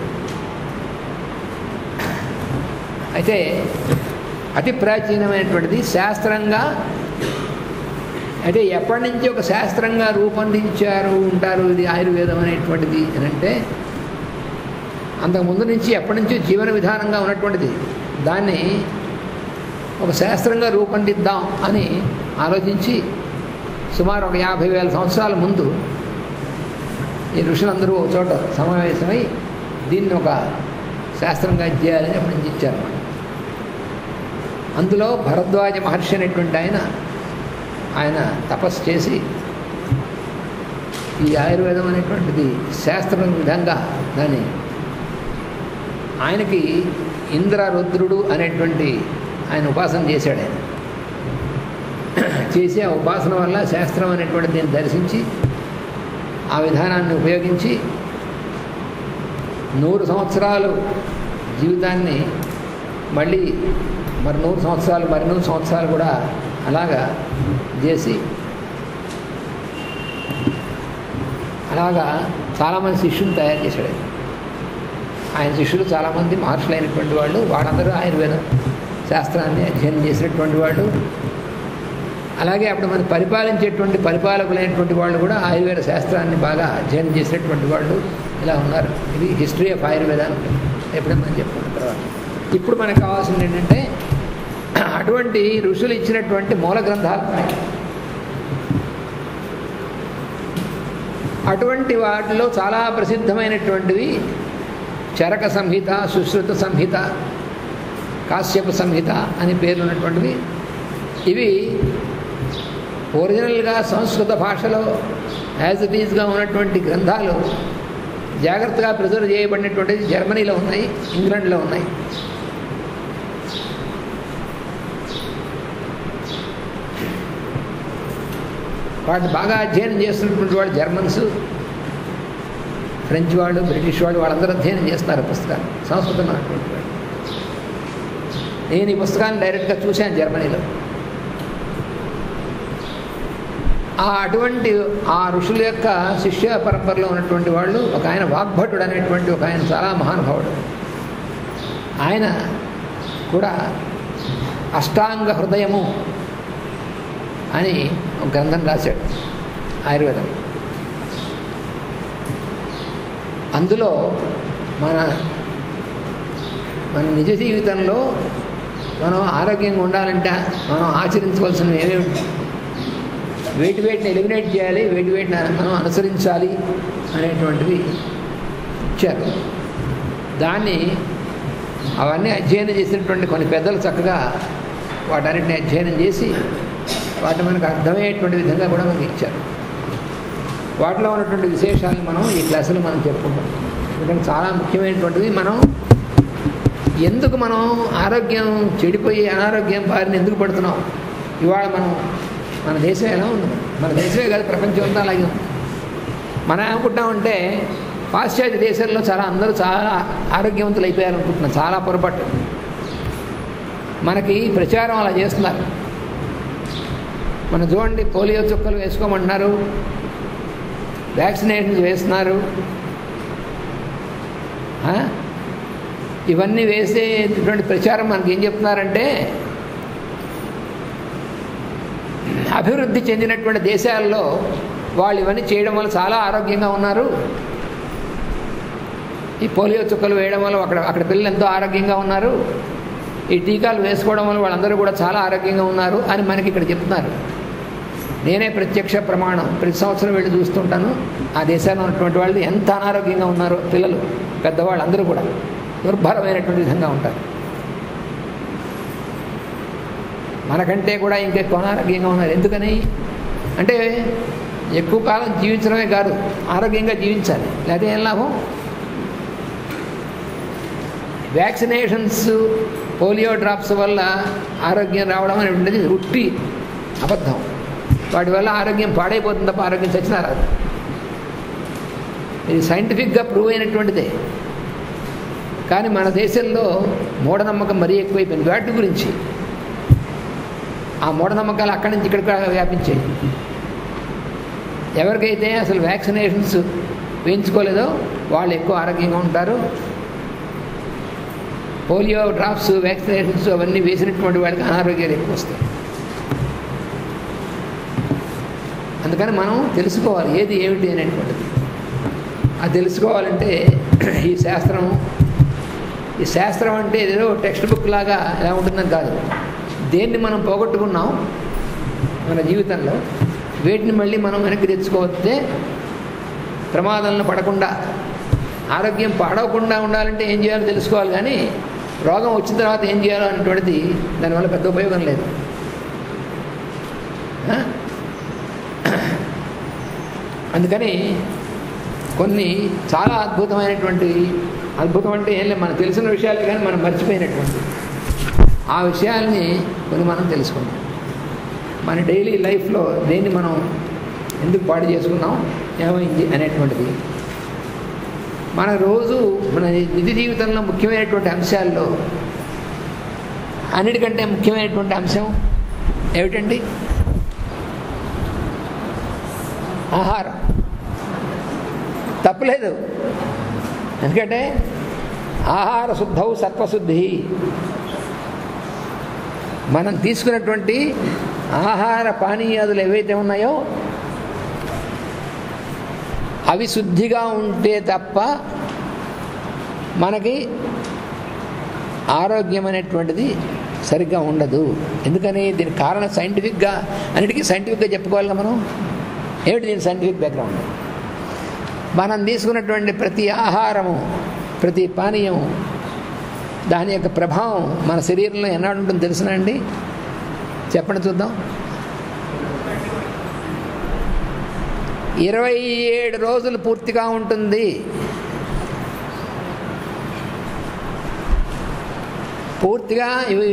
అయితే అతి ప్రాచీనమైనటువంటిది శాస్త్రంగా, అయితే ఎప్పటి నుంచి ఒక శాస్త్రంగా రూపొందించారు ఉంటారు ఇది ఆయుర్వేదం అనేటువంటిది అని అంటే, అంతకుముందు నుంచి ఎప్పటి నుంచో జీవన విధానంగా ఉన్నటువంటిది. దాన్ని ఒక శాస్త్రంగా రూపొందిద్దాం అని ఆలోచించి సుమారు ఒక 50,000 సంవత్సరాల ముందు ఈ ఋషులందరూ ఒక చోట సమావేశమై దీన్ని ఒక శాస్త్రంగా చేయాలని అప్పటి నుంచి ఇచ్చారు. అందులో భరద్వాజ మహర్షి అనేటువంటి ఆయన తపస్సు చేసి ఈ ఆయుర్వేదం అనేటువంటిది శాస్త్రం విధంగా దాన్ని, ఆయనకి ఇంద్రరుద్రుడు అనేటువంటి ఆయన ఉపాసన చేశాడు. ఆయన చేసి ఆ ఉపాసన వల్ల శాస్త్రం అనేటువంటి దీన్ని దర్శించి ఆ విధానాన్ని ఉపయోగించి 100 సంవత్సరాలు జీవితాన్ని మళ్ళీ మరి 100 సంవత్సరాలు మరి 100 సంవత్సరాలు కూడా అలాగా చేసి అలాగా చాలామంది శిష్యులు తయారు చేశాడు. ఆయన శిష్యులు చాలామంది మహర్షులైనటువంటి వాళ్ళు, వాళ్ళందరూ ఆయుర్వేదం శాస్త్రాన్ని అధ్యయనం చేసినటువంటి వాళ్ళు. అలాగే అప్పుడు మనం పరిపాలించేటువంటి పరిపాలకులైనటువంటి వాళ్ళు కూడా ఆయుర్వేద శాస్త్రాన్ని బాగా అధ్యయనం చేసినటువంటి వాళ్ళు ఇలా ఉన్నారు. ఇది హిస్టరీ ఆఫ్ ఆయుర్వేదాన్ని ఎప్పుడైనా మనం చెప్పుకున్న తర్వాత ఇప్పుడు మనకు కావాల్సింది ఏంటంటే అటువంటి ఋషులు ఇచ్చినటువంటి మూల గ్రంథాలు ఉన్నాయి. అటువంటి వాటిలో చాలా ప్రసిద్ధమైనటువంటివి చరక సంహిత, సుశ్రుత సంహిత, కాశ్యప సంహిత అని పేర్లు ఉన్నటువంటివి. ఇవి ఒరిజినల్గా సంస్కృత భాషలో యాజ్ ఇట్ ఈజ్గా ఉన్నటువంటి గ్రంథాలు జాగ్రత్తగా ప్రిజర్వ్ చేయబడినటువంటిది జర్మనీలో ఉన్నాయి, ఇంగ్లాండ్లో ఉన్నాయి. వాటిని బాగా అధ్యయనం చేస్తున్నటువంటి వాళ్ళు జర్మన్స్, ఫ్రెంచ్ వాళ్ళు, బ్రిటిష్ వాళ్ళు, వాళ్ళందరూ అధ్యయనం చేస్తున్నారు పుస్తకాలు, సంస్కృతంలో ఉన్నటువంటి వాళ్ళు. నేను ఈ పుస్తకాన్ని డైరెక్ట్గా చూశాను జర్మనీలో. అటువంటి ఆ ఋషుల యొక్క శిష్య పరంపరలో ఉన్నటువంటి వాళ్ళు, ఒక ఆయన వాగ్భటుడు అనేటువంటి ఒక ఆయన చాలా మహానుభావుడు. ఆయన కూడా అష్టాంగ హృదయము అని ఒక గ్రంథం రాశాడు, ఆయుర్వేదం. అందులో మన నిజ జీవితంలో మనం ఆరోగ్యంగా ఉండాలంటే మనం ఆచరించవలసినవి ఏమేమి, వేటిని ఎలిమినేట్ చేయాలి, వేటిని మనం అనుసరించాలి అనేటువంటివి ఇచ్చారు. దాన్ని అవన్నీ అధ్యయనం చేసినటువంటి కొన్ని పెద్దలు చక్కగా వాటన్నిటిని అధ్యయనం చేసి వాటిని మనకు అర్థమయ్యేటువంటి విధంగా కూడా మనకి ఇచ్చారు. వాటిలో ఉన్నటువంటి విశేషాలను మనం ఈ క్లాసులో మనం చెప్పుకుంటాం. ఎందుకంటే చాలా ముఖ్యమైనటువంటిది. ఎందుకు మనం ఆరోగ్యం చెడిపోయి అనారోగ్యం బారిన ఎందుకు పడుతున్నాం? ఇవాళ మన దేశం ఎలా ఉంది? మన దేశమే కాదు, ప్రపంచం అంతా అలాగే ఉంది. మనం ఏమనుకుంటామంటే పాశ్చాత్య దేశాల్లో అందరూ చాలా ఆరోగ్యవంతులు అయిపోయారనుకుంటున్నాం. చాలా పొరపాటు. మనకి ప్రచారం అలా చేస్తున్నారు. మనం చూడండి, పోలియో చుక్కలు వేసుకోమంటున్నారు, వ్యాక్సినేషన్స్ వేస్తున్నారు. ఇవన్నీ వేసేటువంటి ప్రచారం మనకి ఏం చెప్తున్నారంటే, అభివృద్ధి చెందినటువంటి దేశాల్లో వాళ్ళు ఇవన్నీ చేయడం వల్ల చాలా ఆరోగ్యంగా ఉన్నారు. ఈ పోలియో చుక్కలు వేయడం వల్ల అక్కడ పిల్లలు ఎంతో ఆరోగ్యంగా ఉన్నారు. ఈ టీకాలు వేసుకోవడం వల్ల వాళ్ళందరూ కూడా చాలా ఆరోగ్యంగా ఉన్నారు అని మనకి ఇక్కడ చెప్తున్నారు. నేనే ప్రత్యక్ష ప్రమాణం. ప్రతి సంవత్సరం వెళ్ళి చూస్తుంటాను ఆ దేశాల్లో ఉన్నటువంటి వాళ్ళు ఎంత అనారోగ్యంగా ఉన్నారో. పిల్లలు, పెద్దవాళ్ళు అందరూ కూడా దుర్భరమైనటువంటి విధంగా ఉంటారు. మనకంటే కూడా ఇంకెక్కువ అనారోగ్యంగా ఉన్నారు. ఎందుకని అంటే ఎక్కువ కాలం జీవించడమే కాదు, ఆరోగ్యంగా జీవించాలి. లేదా ఏం లాభం? వ్యాక్సినేషన్స్, పోలియో డ్రాప్స్ వల్ల ఆరోగ్యం రావడం అనేటువంటిది ఉట్టి అబద్ధం. వాటి వల్ల ఆరోగ్యం పాడైపోతుంది తప్ప ఆరోగ్యం చచ్చినా రాదు. ఇది సైంటిఫిక్గా ప్రూవ్ అయినటువంటిదే. కానీ మన దేశంలో మూఢనమ్మకం మరీ ఎక్కువైపోయింది వాటి గురించి. ఆ మూఢనమ్మకాలు అక్కడి నుంచి ఇక్కడికి వ్యాపించాయి. ఎవరికైతే అసలు వ్యాక్సినేషన్స్ వేయించుకోలేదో వాళ్ళు ఎక్కువ ఆరోగ్యంగా ఉంటారు. పోలియో డ్రాప్స్, వ్యాక్సినేషన్స్ అవన్నీ వేసినటువంటి వాళ్ళకి అనారోగ్యాలు ఎక్కువ వస్తాయి. అందుకని మనం తెలుసుకోవాలి ఏది ఏమిటి అనేటువంటిది. అది తెలుసుకోవాలంటే ఈ శాస్త్రం అంటే ఏదో టెక్స్ట్ బుక్ లాగా ఎలా ఉంటుందని కాదు. దేన్ని మనం పోగొట్టుకున్నాం మన జీవితంలో, వేటిని మళ్ళీ మనం వెనక్కి తెచ్చుకోవస్తే ప్రమాదంలో పడకుండా, ఆరోగ్యం పాడవకుండా ఉండాలంటే ఏం చేయాలో తెలుసుకోవాలి. కానీ రోగం వచ్చిన తర్వాత ఏం చేయాలో అనేటువంటిది దానివల్ల పెద్ద ఉపయోగం లేదు. అందుకని కొన్ని చాలా అద్భుతం అంటే ఏం లేదు, మనకు తెలిసిన విషయాలే కానీ మనం మర్చిపోయినటువంటి ఆ విషయాల్ని కొన్ని మనం తెలుసుకున్నాం. మన డైలీ లైఫ్లో దేన్ని మనం ఎందుకు పాడు చేసుకున్నాం, ఏమైంది అనేటువంటిది మన నిజ జీవితంలో ముఖ్యమైనటువంటి అంశాల్లో అన్నిటికంటే ముఖ్యమైనటువంటి అంశం ఏమిటండి? ఆహారం. తప్పులేదు. ఎందుకంటే ఆహార శుద్ధౌ సత్వశుద్ధి. మనం తీసుకున్నటువంటి ఆహార పానీయాదులు ఏవైతే ఉన్నాయో అవి శుద్ధిగా ఉంటే తప్ప మనకి ఆరోగ్యం అనేటువంటిది సరిగ్గా ఉండదు. ఎందుకని దీనికి కారణం అన్నిటికీ సైంటిఫిక్గా చెప్పుకోవాలి మనం. ఏమిటి దీని సైంటిఫిక్ బ్యాక్గ్రౌండ్? మనం తీసుకున్నటువంటి ప్రతి ఆహారము, ప్రతి పానీయము, దాని యొక్క ప్రభావం మన శరీరంలో ఎన్నాడు ఉంటుందో తెలుసునా అండి? చెప్పండి చూద్దాం. 27 రోజులు పూర్తిగా ఉంటుంది. పూర్తిగా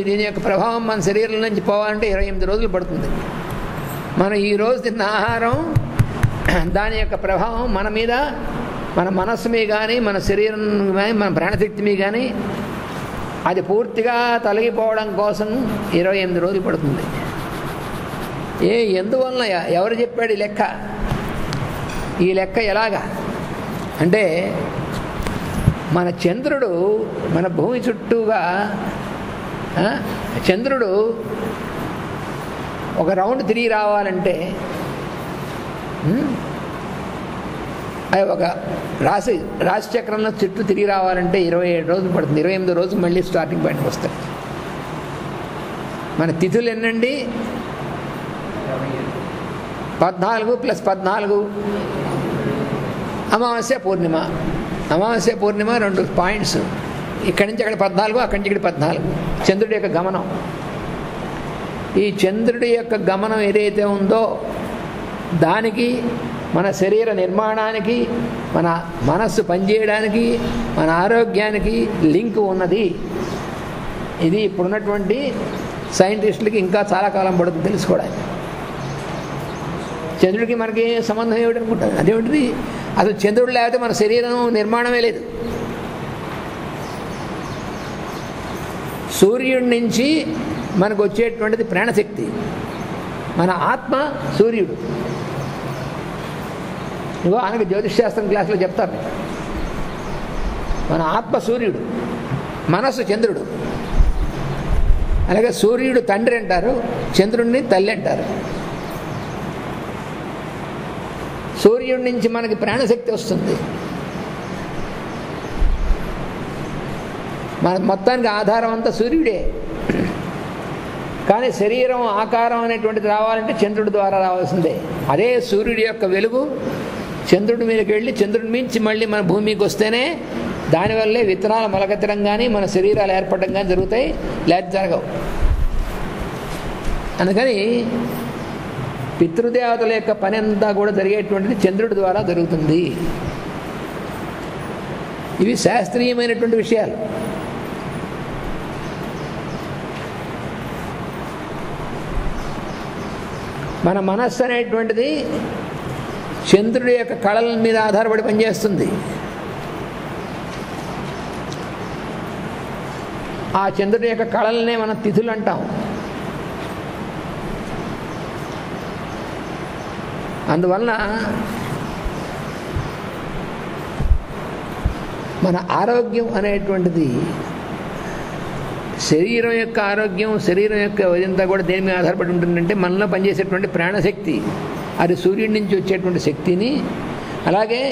దీని యొక్క ప్రభావం మన శరీరం నుంచి పోవాలంటే 28 రోజులు పడుతుంది. మనం ఈరోజు తిన్న ఆహారం దాని యొక్క ప్రభావం మన మీద, మన మనస్సు మీద కానీ, మన శరీరం కానీ, మన ప్రాణశక్తి మీద కానీ అది పూర్తిగా తొలగిపోవడం కోసం 28 రోజులు పడుతుంది. ఎందువలన, ఎవరు చెప్పాడు ఈ లెక్క? ఈ లెక్క ఎలాగా అంటే, మన చంద్రుడు మన భూమి చుట్టూగా, చంద్రుడు ఒక రౌండ్ తిరిగి రావాలంటే అది ఒక రాశి చక్రంలో చుట్టూ తిరిగి రావాలంటే 27 రోజులు పడుతుంది. 28 రోజులు మళ్ళీ స్టార్టింగ్ పాయింట్కి వస్తాయి. మన తిథులు ఎన్నండి? 14 + 14 అమావాస్య పూర్ణిమ. అమావాస్య పూర్ణిమ 2 పాయింట్స్. ఇక్కడి నుంచి అక్కడ 14, అక్కడి నుంచి ఇక్కడ 14. చంద్రుడి యొక్క గమనం. ఈ చంద్రుడి యొక్క గమనం ఏదైతే ఉందో దానికి, మన శరీర నిర్మాణానికి, మన మనస్సు పనిచేయడానికి, మన ఆరోగ్యానికి లింక్ ఉన్నది. ఇది ఇప్పుడున్నటువంటి సైంటిస్టులకి ఇంకా చాలా కాలం పడుతుంది తెలుసుకోవడానికి. చంద్రుడికి మనకి సంబంధం ఏమిటనుకుంటారు? అదేమిటిది? అసలు చంద్రుడు లేకపోతే మన శరీరం నిర్మాణమే లేదు. సూర్యుడి నుంచి మనకు వచ్చేటువంటిది ప్రాణశక్తి. మన ఆత్మ సూర్యుడు. ఇగో ఆయనకి జ్యోతిష్శాస్త్రం క్లాసులో చెప్తారు. మన ఆత్మ సూర్యుడు, మనస్సు చంద్రుడు. అలాగే సూర్యుడు తండ్రి అంటారు, చంద్రుడిని తల్లి అంటారు. సూర్యుడి నుంచి మనకి ప్రాణశక్తి వస్తుంది. మన మొత్తానికి ఆధారం అంతా సూర్యుడే. కానీ శరీరం, ఆకారం అనేటువంటిది రావాలంటే చంద్రుడి ద్వారా రావాల్సిందే. అదే సూర్యుడి యొక్క వెలుగు చంద్రుడి మీదకి వెళ్ళి చంద్రుడి మించి మళ్ళీ మన భూమికి వస్తేనే దానివల్లే విత్తనాలు మొలకెత్తడం కానీ, మన శరీరాలు ఏర్పడడం కానీ జరుగుతాయి, లేకపోతే జరగవు. అందుకని పితృదేవతల యొక్క పని అంతా కూడా జరిగేటువంటిది చంద్రుడి ద్వారా జరుగుతుంది. ఇవి శాస్త్రీయమైనటువంటి విషయాలు. మన మనస్సు అనేటువంటిది చంద్రుడి యొక్క కళల మీద ఆధారపడి పనిచేస్తుంది. ఆ చంద్రుడి యొక్క కళలనే మనం తిథులు అంటాం. అందువలన మన ఆరోగ్యం అనేటువంటిది, శరీరం యొక్క ఆరోగ్యం, శరీరం యొక్క ఇదంతా కూడా దేని మీద ఆధారపడి ఉంటుందంటే మనలో పనిచేసేటువంటి ప్రాణశక్తి, అది సూర్యుడి నుంచి వచ్చేటువంటి శక్తిని, అలాగే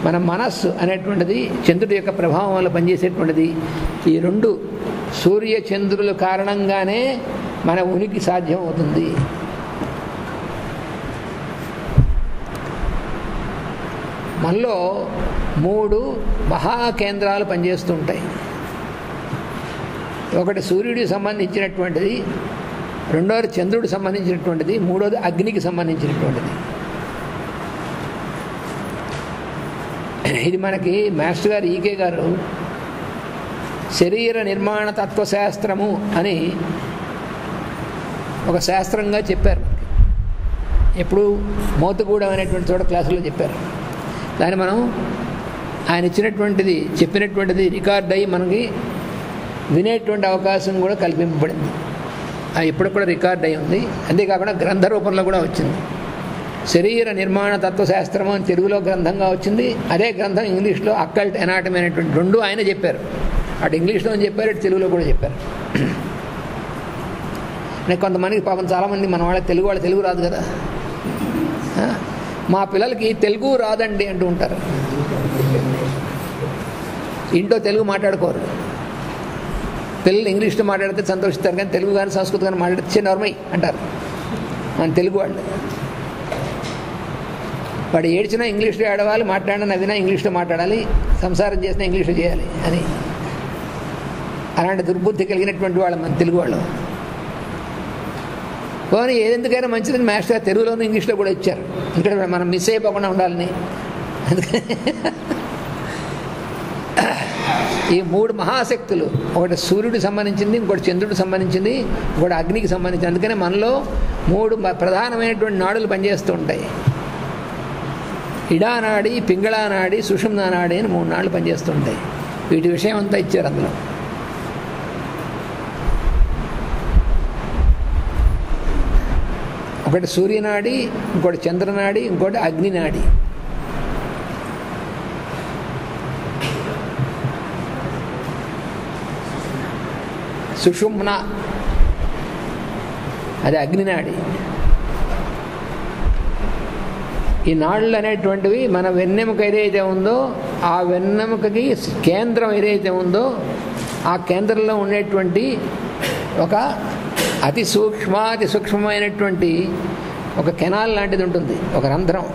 మన మనస్సు అనేటువంటిది చంద్రుడి యొక్క ప్రభావం వల్ల పనిచేసేటువంటిది. ఈ 2 సూర్య చంద్రుల కారణంగానే మన ఉనికి సాధ్యం అవుతుంది. మనలో 3 మహాకేంద్రాలు పనిచేస్తుంటాయి. ఒకటి సూర్యుడికి సంబంధించినటువంటిది, రెండవది చంద్రుడికి సంబంధించినటువంటిది, మూడవది అగ్నికి సంబంధించినటువంటిది. ఇది మనకి మాస్టర్ గారు ఈకే గారు శరీర నిర్మాణ తత్వశాస్త్రము అని ఒక శాస్త్రంగా చెప్పారు. ఎప్పుడు మోతుగూడెం అనేటువంటి చోట క్లాసులో చెప్పారు. దాన్ని మనం ఆయన ఇచ్చినటువంటిది, చెప్పినటువంటిది రికార్డ్ అయ్యి మనకి వినేటువంటి అవకాశం కూడా కల్పింపబడింది. అది ఇప్పటికి కూడా రికార్డ్ అయి ఉంది. అంతేకాకుండా గ్రంథ రూపంలో కూడా వచ్చింది. శరీర నిర్మాణ తత్వశాస్త్రము అని తెలుగులో గ్రంథంగా వచ్చింది. అదే గ్రంథం ఇంగ్లీష్లో అక్కల్ట్ ఎనాటమీ అనేటువంటి 2 ఆయన చెప్పారు. అటు ఇంగ్లీష్లో చెప్పారు, ఇటు తెలుగులో కూడా చెప్పారు. కొంతమందికి పాపం చాలామంది మన వాళ్ళకి తెలుగు రాదు కదా. మా పిల్లలకి తెలుగు రాదండి అంటూ ఉంటారు. ఇంట్లో తెలుగు మాట్లాడుకోరు. పిల్లలు ఇంగ్లీష్లో మాట్లాడితే సంతోషిస్తారు, కానీ తెలుగు కానీ సంస్కృతం కానీ మాట్లాడితే నార్మల్ అంటారు మన తెలుగు వాళ్ళు. వాడు ఏడ్చినా ఇంగ్లీష్లో ఏడవాలి, మాట్లాడినా నవ్వినా ఇంగ్లీష్లో మాట్లాడాలి, సంసారం చేసినా ఇంగ్లీష్లో చేయాలి అని అలాంటి దుర్బుద్ధి కలిగినటువంటి వాళ్ళు మన తెలుగు వాళ్ళు. పోనీ ఏదెందుకైనా మంచిదని మాస్టర్ తెలుగులోనూ ఇంగ్లీష్లో కూడా ఇచ్చారు, ఇక్కడ మనం మిస్ అయిపోకుండా ఉండాలని. అందుకని ఈ 3 మహాశక్తులు, ఒకటి సూర్యుడికి సంబంధించింది, ఇంకోటి చంద్రుడికి సంబంధించింది, ఇంకోటి అగ్నికి సంబంధించింది. అందుకనే మనలో 3 ప్రధానమైనటువంటి నాడులు పనిచేస్తూ ఉంటాయి. ఇడానాడి, పింగళానాడి, సుషుమ్నానాడి అని 3 నాడులు పనిచేస్తుంటాయి. వీటి విషయం అంతా ఇచ్చారు అందులో. ఒకటి సూర్యనాడి, ఇంకోటి చంద్రనాడి, ఇంకోటి అగ్నినాడి. సుషుమ్న అది అగ్నినాడి. ఈ నాడులు అనేటువంటివి మన వెన్నెముక ఏదైతే ఉందో ఆ వెన్నెముకకి కేంద్రం ఏదైతే ఉందో ఆ కేంద్రంలో ఉండేటువంటి ఒక అతి సూక్ష్మమైనటువంటి ఒక కెనాల్ లాంటిది ఉంటుంది, ఒక రంధ్రం.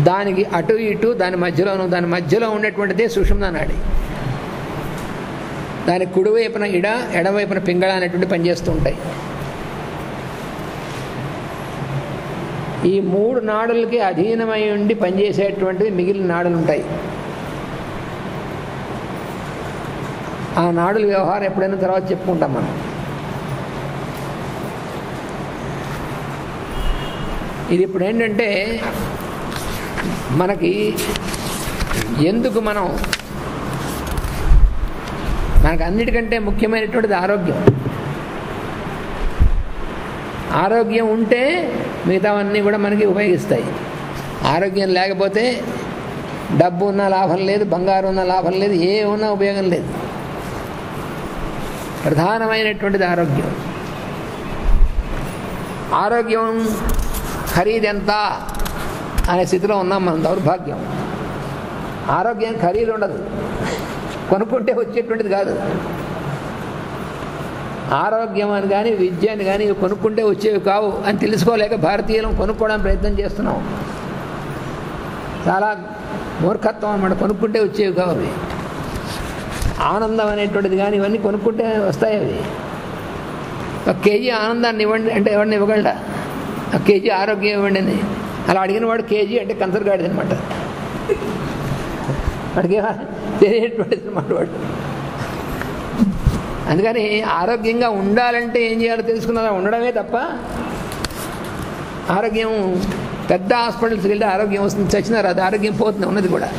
దానికి అటు ఇటు దాని మధ్యలో ఉండేటువంటిదే సుషుమ్నా నాడి. దాని కుడివైపున ఇడ, ఎడవైపున పింగళ అనేటువంటి పనిచేస్తూ ఉంటాయి. ఈ 3 నాడులకి అధీనమై ఉండి పనిచేసేటువంటివి మిగిలిన నాడులు ఉంటాయి. ఆ నాడుల వ్యవహారం ఎప్పుడైనా తర్వాత చెప్పుకుంటాం మనం. ఇది ఇప్పుడు ఏంటంటే మనకి ఎందుకు మనకు అన్నిటికంటే ముఖ్యమైనటువంటిది ఆరోగ్యం. ఆరోగ్యం ఉంటే మిగతావన్నీ కూడా మనకి ఉపయోగిస్తాయి. ఆరోగ్యం లేకపోతే డబ్బు ఉన్నా లాభం లేదు, బంగారం ఉన్నా లాభం లేదు, ఏ ఉన్నా ఉపయోగం లేదు. ప్రధానమైనటువంటిది ఆరోగ్యం. ఆరోగ్యం ఖరీదెంత అనే స్థితిలో ఉన్నాం మనం. దౌర్భాగ్యం. ఆరోగ్యం ఖరీదు ఉండదు, కొనుక్కుంటే వచ్చేటువంటిది కాదు. ఆరోగ్యం అని కానీ విద్య అని కానీ కొనుక్కుంటే వచ్చేవి కావు అని తెలుసుకోలేక భారతీయులను కొనుక్కోవడానికి ప్రయత్నం చేస్తున్నాం. చాలా మూర్ఖత్వం అన్నమాట. కొనుక్కుంటే వచ్చేవి కావు అవి. ఆనందం అనేటువంటిది కానీ ఇవన్నీ కొనుక్కుంటే వస్తాయి. అవి 1 కేజీ ఆనందాన్ని ఇవ్వండి అంటే ఎవరిని ఇవ్వగలడా? 1 కేజీ ఆరోగ్యం ఇవ్వండి అని అలా అడిగిన వాడు కేజీ అంటే కంచరగాడిది అనమాట. వాడికి తెలియటువంటిది అనమాట వాడు. అందుకని ఆరోగ్యంగా ఉండాలంటే ఏం చేయాలో తెలుసుకున్నా ఉండడమే తప్ప ఆరోగ్యం పెద్ద హాస్పిటల్స్కి వెళ్తే ఆరోగ్యం వస్తుంది, చచ్చినారు అది ఆరోగ్యం పోతుంది ఉన్నది కూడా.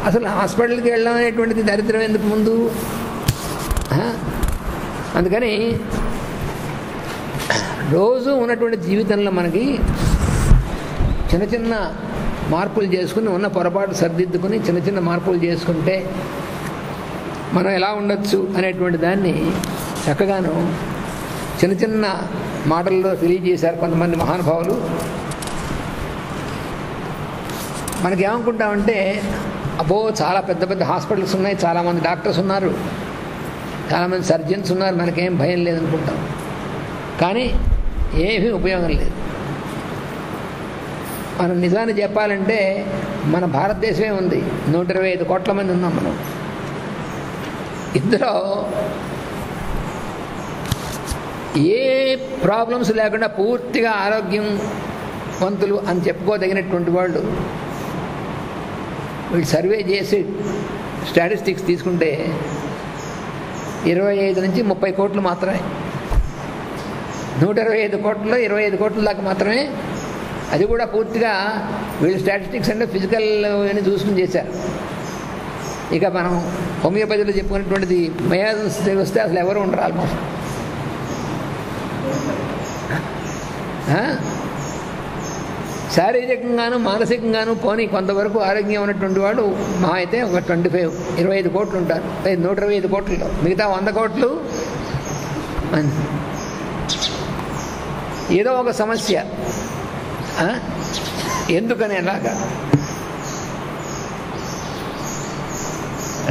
అసలు హాస్పిటల్కి వెళ్ళడం అనేటువంటిది దరిద్రం ఎందుకు ముందు? అందుకని రోజు ఉన్నటువంటి జీవితంలో మనకి చిన్న చిన్న మార్పులు చేసుకుని ఉన్న పొరపాటు సరిదిద్దుకుని చిన్న చిన్న మార్పులు చేసుకుంటే మనం ఎలా ఉండొచ్చు అనేటువంటి దాన్ని చక్కగాను చిన్న చిన్న మాటల్లో తెలియజేశారు కొంతమంది మహానుభావులు. మనకేమనుకుంటామంటే అబ్బో చాలా పెద్ద పెద్ద హాస్పిటల్స్ ఉన్నాయి, చాలామంది డాక్టర్స్ ఉన్నారు, చాలామంది సర్జన్స్ ఉన్నారు, మనకేం భయం లేదనుకుంటాం. కానీ ఏమీ ఉపయోగం లేదు. మనం నిజాన్ని చెప్పాలంటే మన భారతదేశమే ఉంది, 125 కోట్ల మంది ఉన్నాం మనం. ఇందులో ఏ ప్రాబ్లమ్స్ లేకుండా పూర్తిగా ఆరోగ్యవంతులు అని చెప్పుకోదగినటువంటి వాళ్ళు వీళ్ళు సర్వే చేసి స్టాటిస్టిక్స్ తీసుకుంటే 25 నుంచి 30 కోట్లు మాత్రమే. 125 కోట్లలో 25 కోట్ల దాకా మాత్రమే. అది కూడా పూర్తిగా వీళ్ళు స్టాటిస్టిక్స్ అంటే ఫిజికల్ అని చూసుకుని చేశారు. ఇక మనం హోమియోపతిలో చెప్పుకున్నటువంటిది మయాజన్స్ వస్తే అసలు ఎవరు ఉండరు ఆల్మోస్ట్. శారీరకంగాను మానసికంగాను పోనీ కొంతవరకు ఆరోగ్యం ఉన్నటువంటి వాడు మా అయితే ఒక 25 కోట్లు ఉంటారు. 125 కోట్లలో మిగతా 100 కోట్లు ఏదో ఒక సమస్య. ఎందుకని అలాగా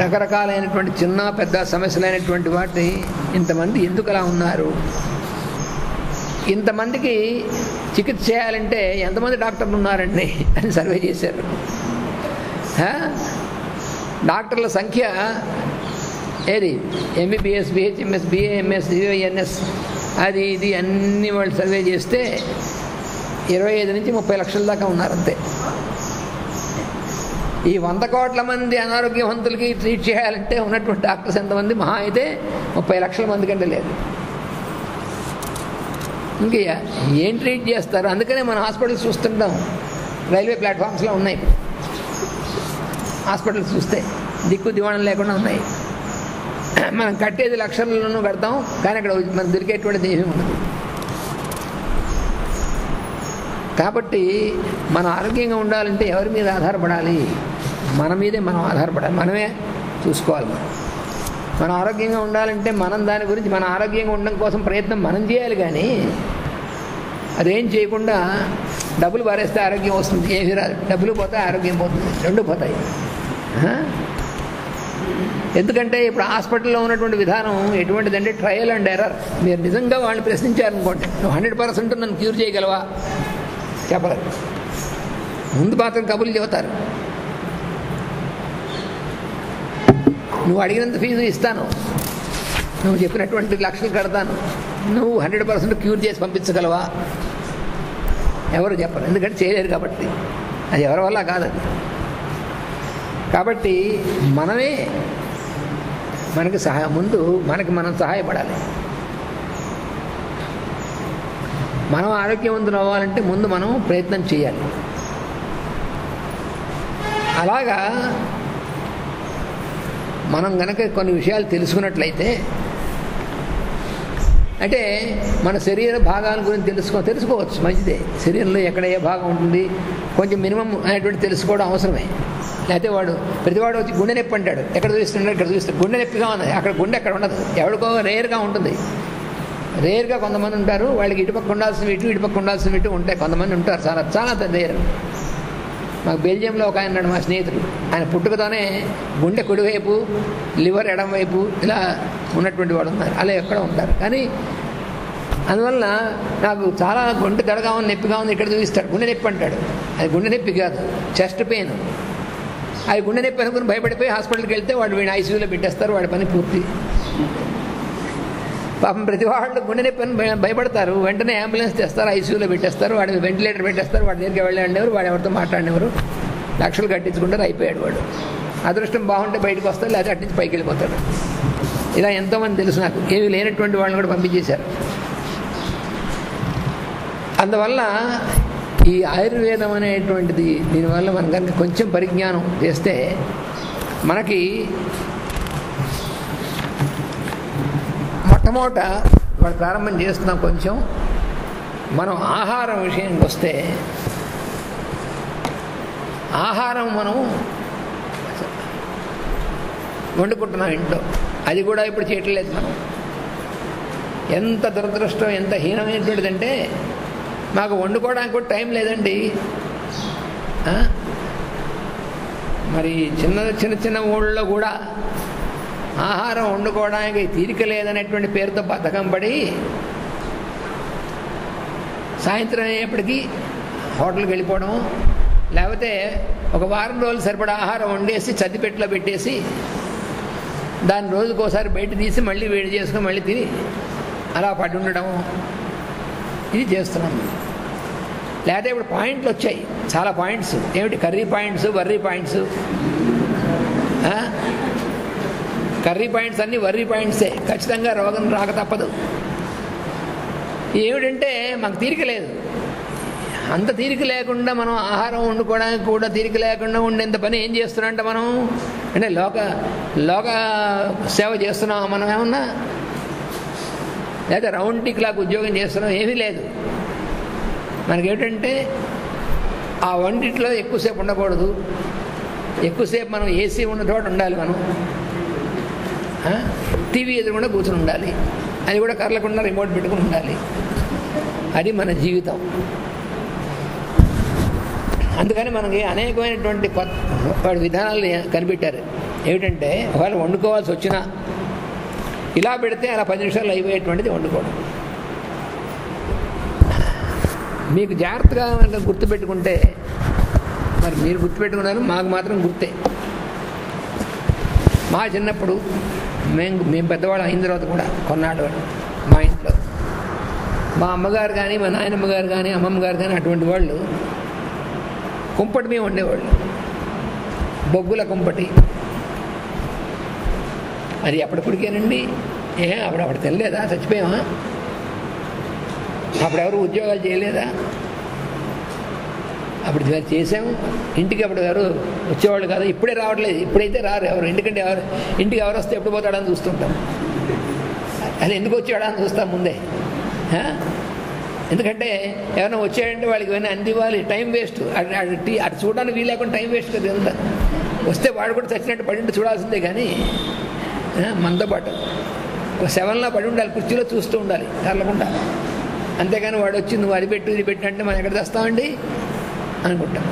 రకరకాలైనటువంటి చిన్న పెద్ద సమస్యలైనటువంటి వాటిని ఇంతమంది ఎందుకు అలా ఉన్నారు? ఇంతమందికి చికిత్స చేయాలంటే ఎంతమంది డాక్టర్లు ఉన్నారండి అని సర్వే చేశారు. డాక్టర్ల సంఖ్య ఏది ఎంబీబీఎస్, బిహెచ్ఎంఎస్, బిఏఎంఎస్, యుఎన్ఎస్ అది ఇది అన్ని వాళ్ళు సర్వే చేస్తే 25 నుంచి 30 లక్షల దాకా ఉన్నారంతే. ఈ 100 కోట్ల మంది అనారోగ్యవంతులకి ట్రీట్ చేయాలంటే ఉన్నటువంటి డాక్టర్స్ ఎంతమంది? మహా అయితే 30 లక్షల మంది కంటే లేదు. ఇంక ఏం ట్రీట్ చేస్తారు? అందుకనే మన హాస్పిటల్స్ చూస్తుంటాం, రైల్వే ప్లాట్ఫామ్స్లో ఉన్నాయి. హాస్పిటల్స్ చూస్తే దిక్కు దివాణం లేకుండా ఉన్నాయి. మనం కట్టేది లక్షల్లోనూ కడతాం, కానీ అక్కడ మనకు దొరికేటువంటిది ఏమీ ఉండదు. కాబట్టి మనం ఆరోగ్యంగా ఉండాలంటే ఎవరి మీద ఆధారపడాలి? మన మీదే మనం ఆధారపడాలి, మనమే చూసుకోవాలి. మనం ఆరోగ్యంగా ఉండాలంటే మనం దాని గురించి, మన ఆరోగ్యంగా ఉండడం కోసం ప్రయత్నం మనం చేయాలి. కానీ అదేం చేయకుండా డబ్బులు పారేస్తే ఆరోగ్యం వస్తుంది, ఏమీ రాదు. డబ్బులు పోతాయి, ఆరోగ్యం పోతుంది, రెండు పోతాయి. ఎందుకంటే ఇప్పుడు హాస్పిటల్లో ఉన్నటువంటి విధానం ఎటువంటిదంటే ట్రయల్ అండ్ ఎర్రర్. మీరు నిజంగా వాళ్ళని ప్రశ్నించారనుకోండి, నువ్వు 100% నన్ను క్యూర్ చేయగలవా? చెప్పలేదు. ముందు మాత్రం కబుర్లు చెబుతారు. నువ్వు అడిగినంత ఫీజు ఇస్తాను, నువ్వు చెప్పినటువంటి లక్షలు కడతాను, నువ్వు 100% క్యూర్ చేసి పంపించగలవా? ఎవరు చెప్పరు, ఎందుకంటే చేయలేరు కాబట్టి. అది ఎవరి వల్ల కాదు. అది కాబట్టి మనమే మనకి ముందు మనం సహాయపడాలి. మనం ఆరోగ్యవంతులు అవ్వాలంటే ముందు మనం ప్రయత్నం చేయాలి. అలాగా మనం కనుక కొన్ని విషయాలు తెలుసుకున్నట్లయితే, అంటే మన శరీర భాగాల గురించి తెలుసుకోవచ్చు, మంచిదే. శరీరంలో ఎక్కడ ఏ భాగం ఉంటుంది కొంచెం మినిమం అనేటువంటి తెలుసుకోవడం అవసరమే. లేకపోతే ప్రతివాడు వచ్చి గుండె నొప్పి అంటాడు, ఎక్కడ చూస్తున్నాడు, ఇక్కడ చూస్తాడు, గుండె నొప్పిగా ఉన్నది, అక్కడ గుండె ఎక్కడ ఉండదు, ఎవరికో రేర్గా ఉంటుంది. రేర్గా కొంతమంది ఉంటారు, వాళ్ళకి ఇటుపక్క ఉండాల్సిన ఇటుపక్క ఉండాల్సిన ఉంటాయి. కొంతమంది ఉంటారు, చాలా చాలా రేర్. మాకు బెల్జియంలో ఒక ఆయన ఉన్నాడు, మా స్నేహితుడు. ఆయన పుట్టుకతోనే గుండె కుడివైపు, లివర్ ఎడం వైపు ఇలా ఉన్నటువంటి వాడు ఉన్నారు. అలా ఎక్కడ ఉంటారు. కానీ అందువల్ల నాకు చాలా గుండె దడగా ఉంది, నొప్పిగా ఉంది, ఇక్కడ చూపిస్తాడు, గుండె నొప్పి అంటాడు. అది గుండె నొప్పి కాదు, చెస్ట్ పెయిన్. అది గుండె నొప్పి అనుకుని భయపడిపోయి హాస్పిటల్కి వెళ్తే వీడిని ఐసీయూలో పెట్టేస్తారు, వాడి పని పూర్తి. పాపం ప్రతి వాళ్ళు గుండె నొప్పి అని భయపడతారు, వెంటనే అంబులెన్స్ తెస్తారు, ఐసీయూలో పెట్టేస్తారు, వాడిని వెంటిలేటర్ పెట్టేస్తారు, వాడి దగ్గరికి వెళ్ళండేవారు, వాడు ఎవరితో మాట్లాడినవారు, లక్షలు కట్టించుకుంటారు, అయిపోయాడు వాడు. అదృష్టం బాగుంటే బయటకు వస్తారు, లేకపోతే అటు నుంచి పైకి వెళ్ళిపోతాడు. ఇలా ఎంతోమంది తెలుసు నాకు. ఏమీ లేనటువంటి వాళ్ళని కూడా పంపించేశారు. అందువల్ల ఈ ఆయుర్వేదం అనేటువంటిది, దీనివల్ల మనం కనుక కొంచెం పరిజ్ఞానం చేస్తే మనకి మొట్టమొదట మనం ప్రారంభం చేస్తున్నాం. కొంచెం మనం ఆహారం విషయానికి వస్తే, ఆహారం మనం వండుకుంటున్నాం ఇంట్లో, అది కూడా ఇప్పుడు చేయట్లేదు మనం. ఎంత దురదృష్టం, ఎంత హీనమైనటువంటిదంటే మాకు వండుకోవడానికి కూడా టైం లేదండి. మరి చిన్న చిన్న ఊళ్ళో కూడా ఆహారం వండుకోవడానికి తీరిక లేదనేటువంటి పేరుతో బద్ధకం పడి సాయంత్రం అయ్యేప్పటికీ హోటల్కి వెళ్ళిపోవడం, లేకపోతే ఒక వారం రోజులు సరిపడా ఆహారం వండేసి చద్దిపెట్టలో పెట్టేసి దాన్ని రోజుకోసారి బయట తీసి మళ్ళీ వేడి చేసుకుని మళ్ళీ తిని అలా పడి ఉండడం, ఇది చేస్తున్నాం. లేకపోతే ఇప్పుడు పాయింట్లు వచ్చాయి, చాలా పాయింట్స్. ఏమిటి? Curry points, worry points. Curry points అన్నీ వర్రీ పాయింట్సే. ఖచ్చితంగా రోగం రాక తప్పదు. ఏమిటంటే మాకు తీరిక లేదు. అంత తీరిక లేకుండా మనం ఆహారం వండుకోవడానికి కూడా తీరిక లేకుండా ఉండేంత పని ఏం చేస్తున్నామంటే మనం, అంటే లోక సేవ చేస్తున్నాం మనం ఏమన్నా, లేదా రౌండ్ క్లాక్ ఉద్యోగం చేస్తున్నాం, ఏమీ లేదు. మనకేమిటంటే ఆ వంటిట్లో ఎక్కువసేపు ఉండకూడదు, ఎక్కువసేపు మనం ఏసీ ఉన్న చోట ఉండాలి, మనం టీవీ ఎదురుకుండా కూర్చొని ఉండాలి, అది కూడా కర్లకుండా రిమోట్ పెట్టుకుని ఉండాలి. అది మన జీవితం. అందుకని మనకి అనేకమైనటువంటి వాడి విధానాలు కనిపెట్టారు. ఏమిటంటే ఒకవేళ వండుకోవాల్సి వచ్చినా ఇలా పెడితే అలా 10 నిమిషాలు అయిపోయేటువంటిది వండుకోవడం. మీకు జాగ్రత్తగా గుర్తుపెట్టుకుంటే, మరి మీరు గుర్తుపెట్టుకున్నారు, మాకు మాత్రం గుర్తే. మా చిన్నప్పుడు మేము పెద్దవాళ్ళు అయిన తర్వాత కూడా కొన్నాళ్ళు మా ఇంట్లో మా అమ్మగారు కానీ, మా నాయనమ్మ గారు కానీ, అమ్మమ్మ గారు కానీ, అటువంటి వాళ్ళు కుంపటి మేము ఉండేవాళ్ళు. బొగ్గుల కుంపటి. అది అప్పటికికేనండి. అప్పుడు తెలియలేదా? చచ్చిపోయామా? అప్పుడెవరు ఉద్యోగాలు చేయలేదా? అప్పుడు చేసాము. ఇంటికి అప్పుడు ఎవరు వచ్చేవాళ్ళు కాదు. ఇప్పుడే రావట్లేదు. ఇప్పుడైతే రారు ఎవరు. ఎందుకంటే ఇంటికి ఎవరు వస్తే ఎప్పుడు పోతాడని చూస్తుంటాం. అది ఎందుకు వచ్చాడా అని చూస్తాం ముందే. ఎందుకంటే ఎవరైనా వచ్చాడంటే వాళ్ళకి ఏమైనా అందివ్వాలి. Time waste. అటు చూడడానికి వీలు లేకుండా టైం వేస్ట్ కదా. ఎంత వస్తే వాడు కూడా చచ్చినట్టు పడి ఉంటే చూడాల్సిందే. కానీ మనతో పాటు ఒక 7లా పడి ఉండాలి. కుర్చీలో చూస్తూ ఉండాలి కదలకుండా. అంతేగాని వాడు వచ్చి నువ్వు అది పెట్టు ఇది పెట్టు అంటే మనం ఎక్కడ తెస్తామండి అనుకుంటాం.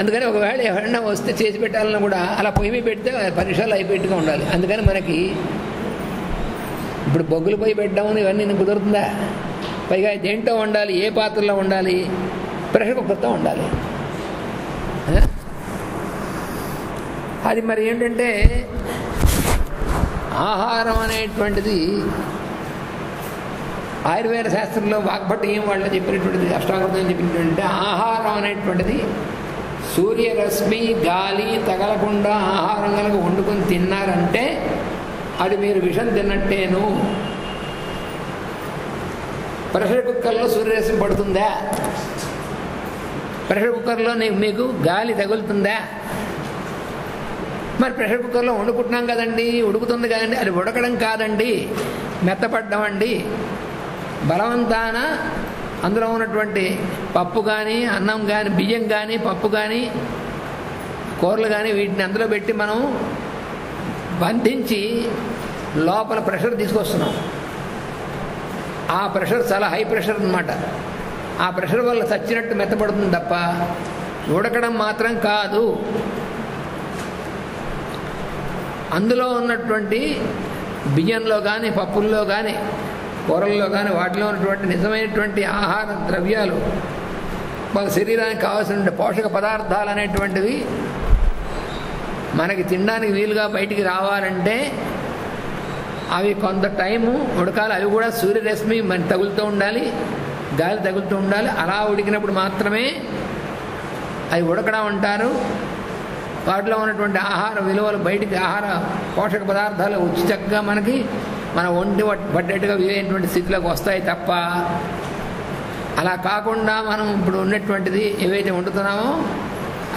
అందుకని ఒకవేళ ఎవరైనా వస్తే చేసి పెట్టాలన్నా కూడా అలా పొయ్యి మీద పెడితే 10 నిమిషాలు అయిపోయేట్టుగా ఉండాలి. అందుకని మనకి ఇప్పుడు బొగ్గులు పొయ్యి పెట్టామని ఇవన్నీ కుదురుతుందా? పైగా దేంట్లో వండాలి, ఏ పాత్రలో వండాలి? ప్రెషర్ కుక్కర్తో వండాలి. అది మరి ఏంటంటే ఆహారం అనేటువంటిది ఆయుర్వేద శాస్త్రంలో వాగ్భట్యం వాళ్ళు చెప్పినటువంటిది, అష్టాంగం చెప్పినటువంటి ఆహారం అనేటువంటిది సూర్యరశ్మి గాలి తగలకుండా ఆహారం కనుక వండుకొని తిన్నారంటే అది మీరు విషం తిన్నట్టేను. ప్రెషర్ కుక్కర్లో సూర్యరశ్మి పడుతుందా? ప్రెషర్ కుక్కర్లో మీకు గాలి తగులుతుందా? మరి ప్రెషర్ కుక్కర్లో వండుకుంటున్నాం కదండి, ఉడుకుతుంది కదండి. అది ఉడకడం కాదండి, మెత్తపడ్డం అండి. బలవంతాన అందులో ఉన్నటువంటి పప్పు కానీ అన్నం కానీ బియ్యం కానీ పప్పు కానీ కూరలు కానీ వీటిని అందులో పెట్టి మనం బంధించి లోపల ప్రెషర్ తీసుకొస్తున్నాం. ఆ ప్రెషర్ చాలా హై ప్రెషర్ అన్నమాట. ఆ ప్రెషర్ వల్ల చచ్చినట్టు మెత్తపడుతుంది తప్ప ఉడకడం మాత్రం కాదు. అందులో ఉన్నటువంటి బియ్యంలో కానీ పప్పుల్లో కానీ కూరల్లో కానీ వాటిలో ఉన్నటువంటి నిజమైనటువంటి ఆహార ద్రవ్యాలు మన శరీరానికి కావాల్సిన పోషక పదార్థాలు అనేటువంటివి మనకి తినడానికి వీలుగా బయటికి రావాలంటే అవి కొంత టైము ఉడకాలి. అవి కూడా సూర్యరశ్మి మన తగులుతూ ఉండాలి, గాలి తగులుతూ ఉండాలి. అలా ఉడికినప్పుడు మాత్రమే అవి ఉడకడం అంటారు. వాటిలో ఉన్నటువంటి ఆహార విలువలు బయటికి ఆహార పోషక పదార్థాలు ఉచితంగా మనకి మన ఒంటి పడ్డట్టుగా వీలైనటువంటి స్థితిలోకి వస్తాయి తప్ప అలా కాకుండా మనం ఇప్పుడు ఉన్నటువంటిది ఏవైతే వండుతున్నామో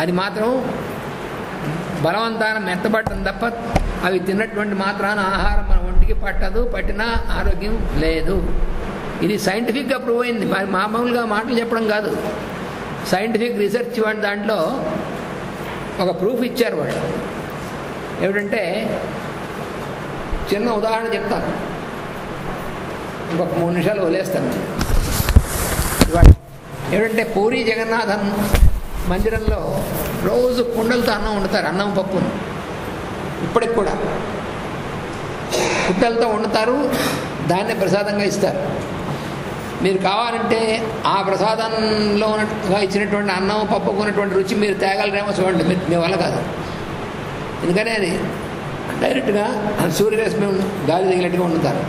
అది మాత్రం బలవంతాన మెత్తబట్టడం తప్ప అవి తిన్నటువంటి మాత్రాన ఆహారం మన ఒంటికి పట్టదు, పట్టినా ఆరోగ్యం లేదు. ఇది సైంటిఫిక్గా ప్రూవ్ అయింది. మరి మామూలుగా మాటలు చెప్పడం కాదు, సైంటిఫిక్ రీసెర్చ్ వాడి దాంట్లో ఒక ప్రూఫ్ ఇచ్చారు వాళ్ళు. ఏమిటంటే చిన్న ఉదాహరణ చెప్తాను, ఇంకొక 3 నిమిషాలు వదిలేస్తాను. ఏమిటంటే పూరి జగన్నాథన్ మందిరంలో రోజు కుండలతో అన్నం వండుతారు, అన్నం పప్పును. ఇప్పటికి కూడా కుండలతో వండుతారు, దాన్నే ప్రసాదంగా ఇస్తారు. మీరు కావాలంటే ఆ ప్రసాదంలో ఇచ్చినటువంటి అన్నం పప్పుకు ఉన్నటువంటి రుచి మీరు తేగలరేమో చూడండి. మీ వల్ల కాదు. ఎందుకని అది డైరెక్ట్గా సూర్యరశ్మి గాలి తగినట్టుగా వండుతారు.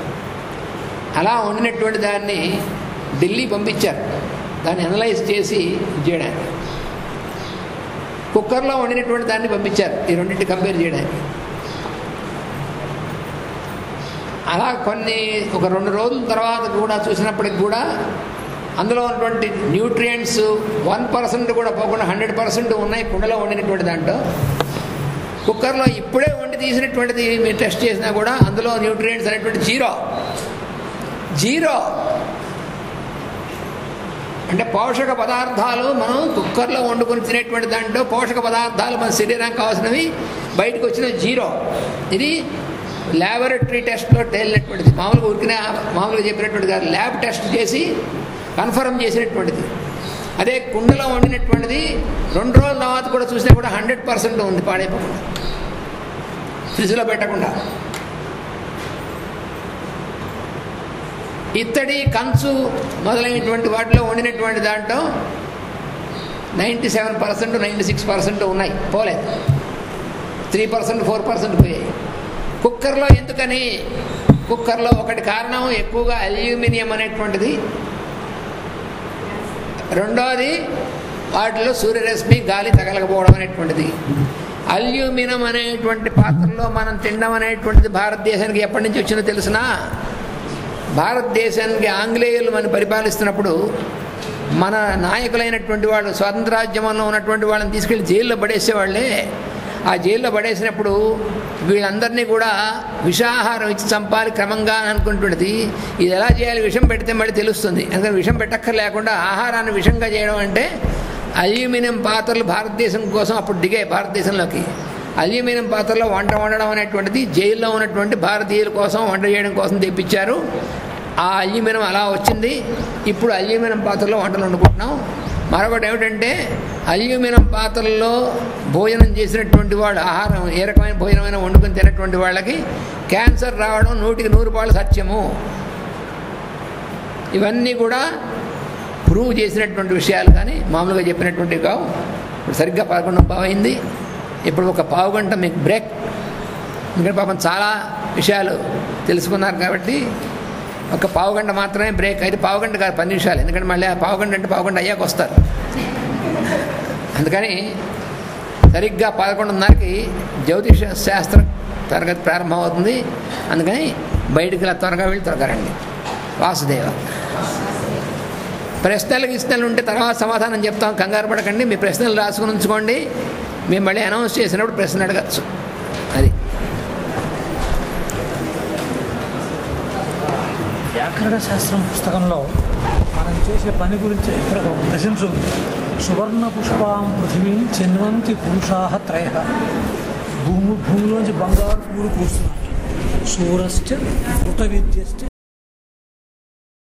అలా వండినటువంటి దాన్ని ఢిల్లీ పంపించారు, దాన్ని అనలైజ్ చేసి చేయడానికి. కుక్కర్లో వండినటువంటి దాన్ని పంపించారు ఈ రెండింటి కంపేర్ చేయడానికి. అలా ఒక 2 రోజుల తర్వాత కూడా చూసినప్పటికి కూడా అందులో ఉన్నటువంటి న్యూట్రియంట్స్ 1% కూడా పోకుండా 100% ఉన్నాయి కుండలో వండినటువంటి దాంట్లో. కుక్కర్లో ఇప్పుడే వండి తీసినటువంటిది మీరు టెస్ట్ చేసినా కూడా అందులో న్యూట్రియంట్స్ అనేటువంటి జీరో. అంటే పోషక పదార్థాలు మనం కుక్కర్లో వండుకొని తినేటువంటి దాంట్లో పోషక పదార్థాలు మన శరీరానికి కావాల్సినవి బయటకు వచ్చిన 0. ఇది ల్యాబొరేటరీ టెస్ట్లో తేలినటువంటిది. మామూలుగా చెప్పినటువంటిది కాదు, ల్యాబ్ టెస్ట్ చేసి కన్ఫర్మ్ చేసినటువంటిది. అదే కుండలో వండినటువంటిది 2 రోజుల తర్వాత కూడా చూసినా కూడా 100% ఉంది, పాడైపోకుండా, ఫ్రిడ్జ్లో పెట్టకుండా. ఇత్తడి కంచు మొదలైనటువంటి వాటిలో వండినటువంటి దాంట్లో 97% 96% ఉన్నాయి, పోలేదు. 3% 4% పోయాయి. కుక్కర్లో ఎందుకని? కుక్కర్లో ఒకటి కారణం ఎక్కువగా అల్యూమినియం అనేటువంటిది, రెండోది వాటిలో సూర్యరశ్మి గాలి తగలకపోవడం అనేటువంటిది. అల్యూమినియం అనేటువంటి పాత్రలో మనం తినడం అనేటువంటిది భారతదేశానికి ఎప్పటి నుంచి వచ్చిందో తెలుసునా? భారతదేశానికి ఆంగ్లేయులు మనం పరిపాలిస్తున్నప్పుడు మన నాయకులైనటువంటి వాళ్ళు స్వాతంత్రాజ్యమంలో ఉన్నటువంటి వాళ్ళని తీసుకెళ్ళి జైల్లో పడేసేవాళ్ళే. ఆ జైల్లో పడేసినప్పుడు వీళ్ళందరినీ కూడా విషాహారం ఇచ్చి చంపాలి క్రమంగా అని అనుకుంటున్నది. ఇది ఎలా చేయాలి? విషం పెడితే మళ్ళీ తెలుస్తుంది. అందుకని విషం పెట్టక్కర్లేకుండా ఆహారాన్ని విషంగా చేయడం అంటే అల్యూమినియం పాత్రలు భారతదేశం కోసం అప్పుడు దిగాయి. భారతదేశంలోకి అల్యూమినియం పాత్రలో వంట వండడం అనేటువంటిది జైల్లో ఉన్నటువంటి భారతీయుల కోసం వంట చేయడం కోసం తెప్పించారు. ఆ అల్యూమినియం అలా వచ్చింది. ఇప్పుడు అల్యూమినియం పాత్రలో వంటలు వండుకుంటున్నాం. మరొకటి ఏమిటంటే అల్యూమినియం పాత్రల్లో భోజనం చేసినటువంటి వాళ్ళు ఆహారం ఏ రకమైన భోజనమైనా వండుకొని తినటువంటి వాళ్ళకి క్యాన్సర్ రావడం 100% సత్యము. ఇవన్నీ కూడా ప్రూవ్ చేసినటువంటి విషయాలు, కానీ మామూలుగా చెప్పినటువంటివి కావు. ఇప్పుడు సరిగ్గా 11:15 అయింది. ఇప్పుడు ఒక పావు గంట మీకు బ్రేక్. ఎందుకంటే పాపం చాలా విషయాలు తెలుసుకున్నారు కాబట్టి ఒక పావు గంట మాత్రమే బ్రేక్. అయితే పావు గంట కాదు, 10 నిమిషాలు. ఎందుకంటే మళ్ళీ ఆ పావు గంట అంటే పావు గంట అయ్యాక వస్తారు. అందుకని సరిగ్గా 11:30కి జ్యోతిష శాస్త్రం తరగతి ప్రారంభమవుతుంది. అందుకని బయటికి ఇలా త్వరగా వెళ్ళి త్వరగా రండి. వాసుదేవ. ప్రశ్నలు ఉంటే తర్వాత సమాధానం చెప్తాం, కంగారు పడకండి. మీ ప్రశ్నలు రాసుకుని ఉంచుకోండి. మేము మళ్ళీ అనౌన్స్ చేసినప్పుడు ప్రశ్న అడగచ్చు. అది వ్యాకరణ శాస్త్రం పుస్తకంలో మనం చేసే పని గురించి ఇక్కడ ఒక ప్రశంస ఉంది. సువర్ణ పుష్పాం పృథివీం చిన్వంతి పురుషాః త్రయః. భూమిలోంచి బంగారు పూలు పూస్తున్నాయి. సూరశ్చ కృత విద్యశ్చ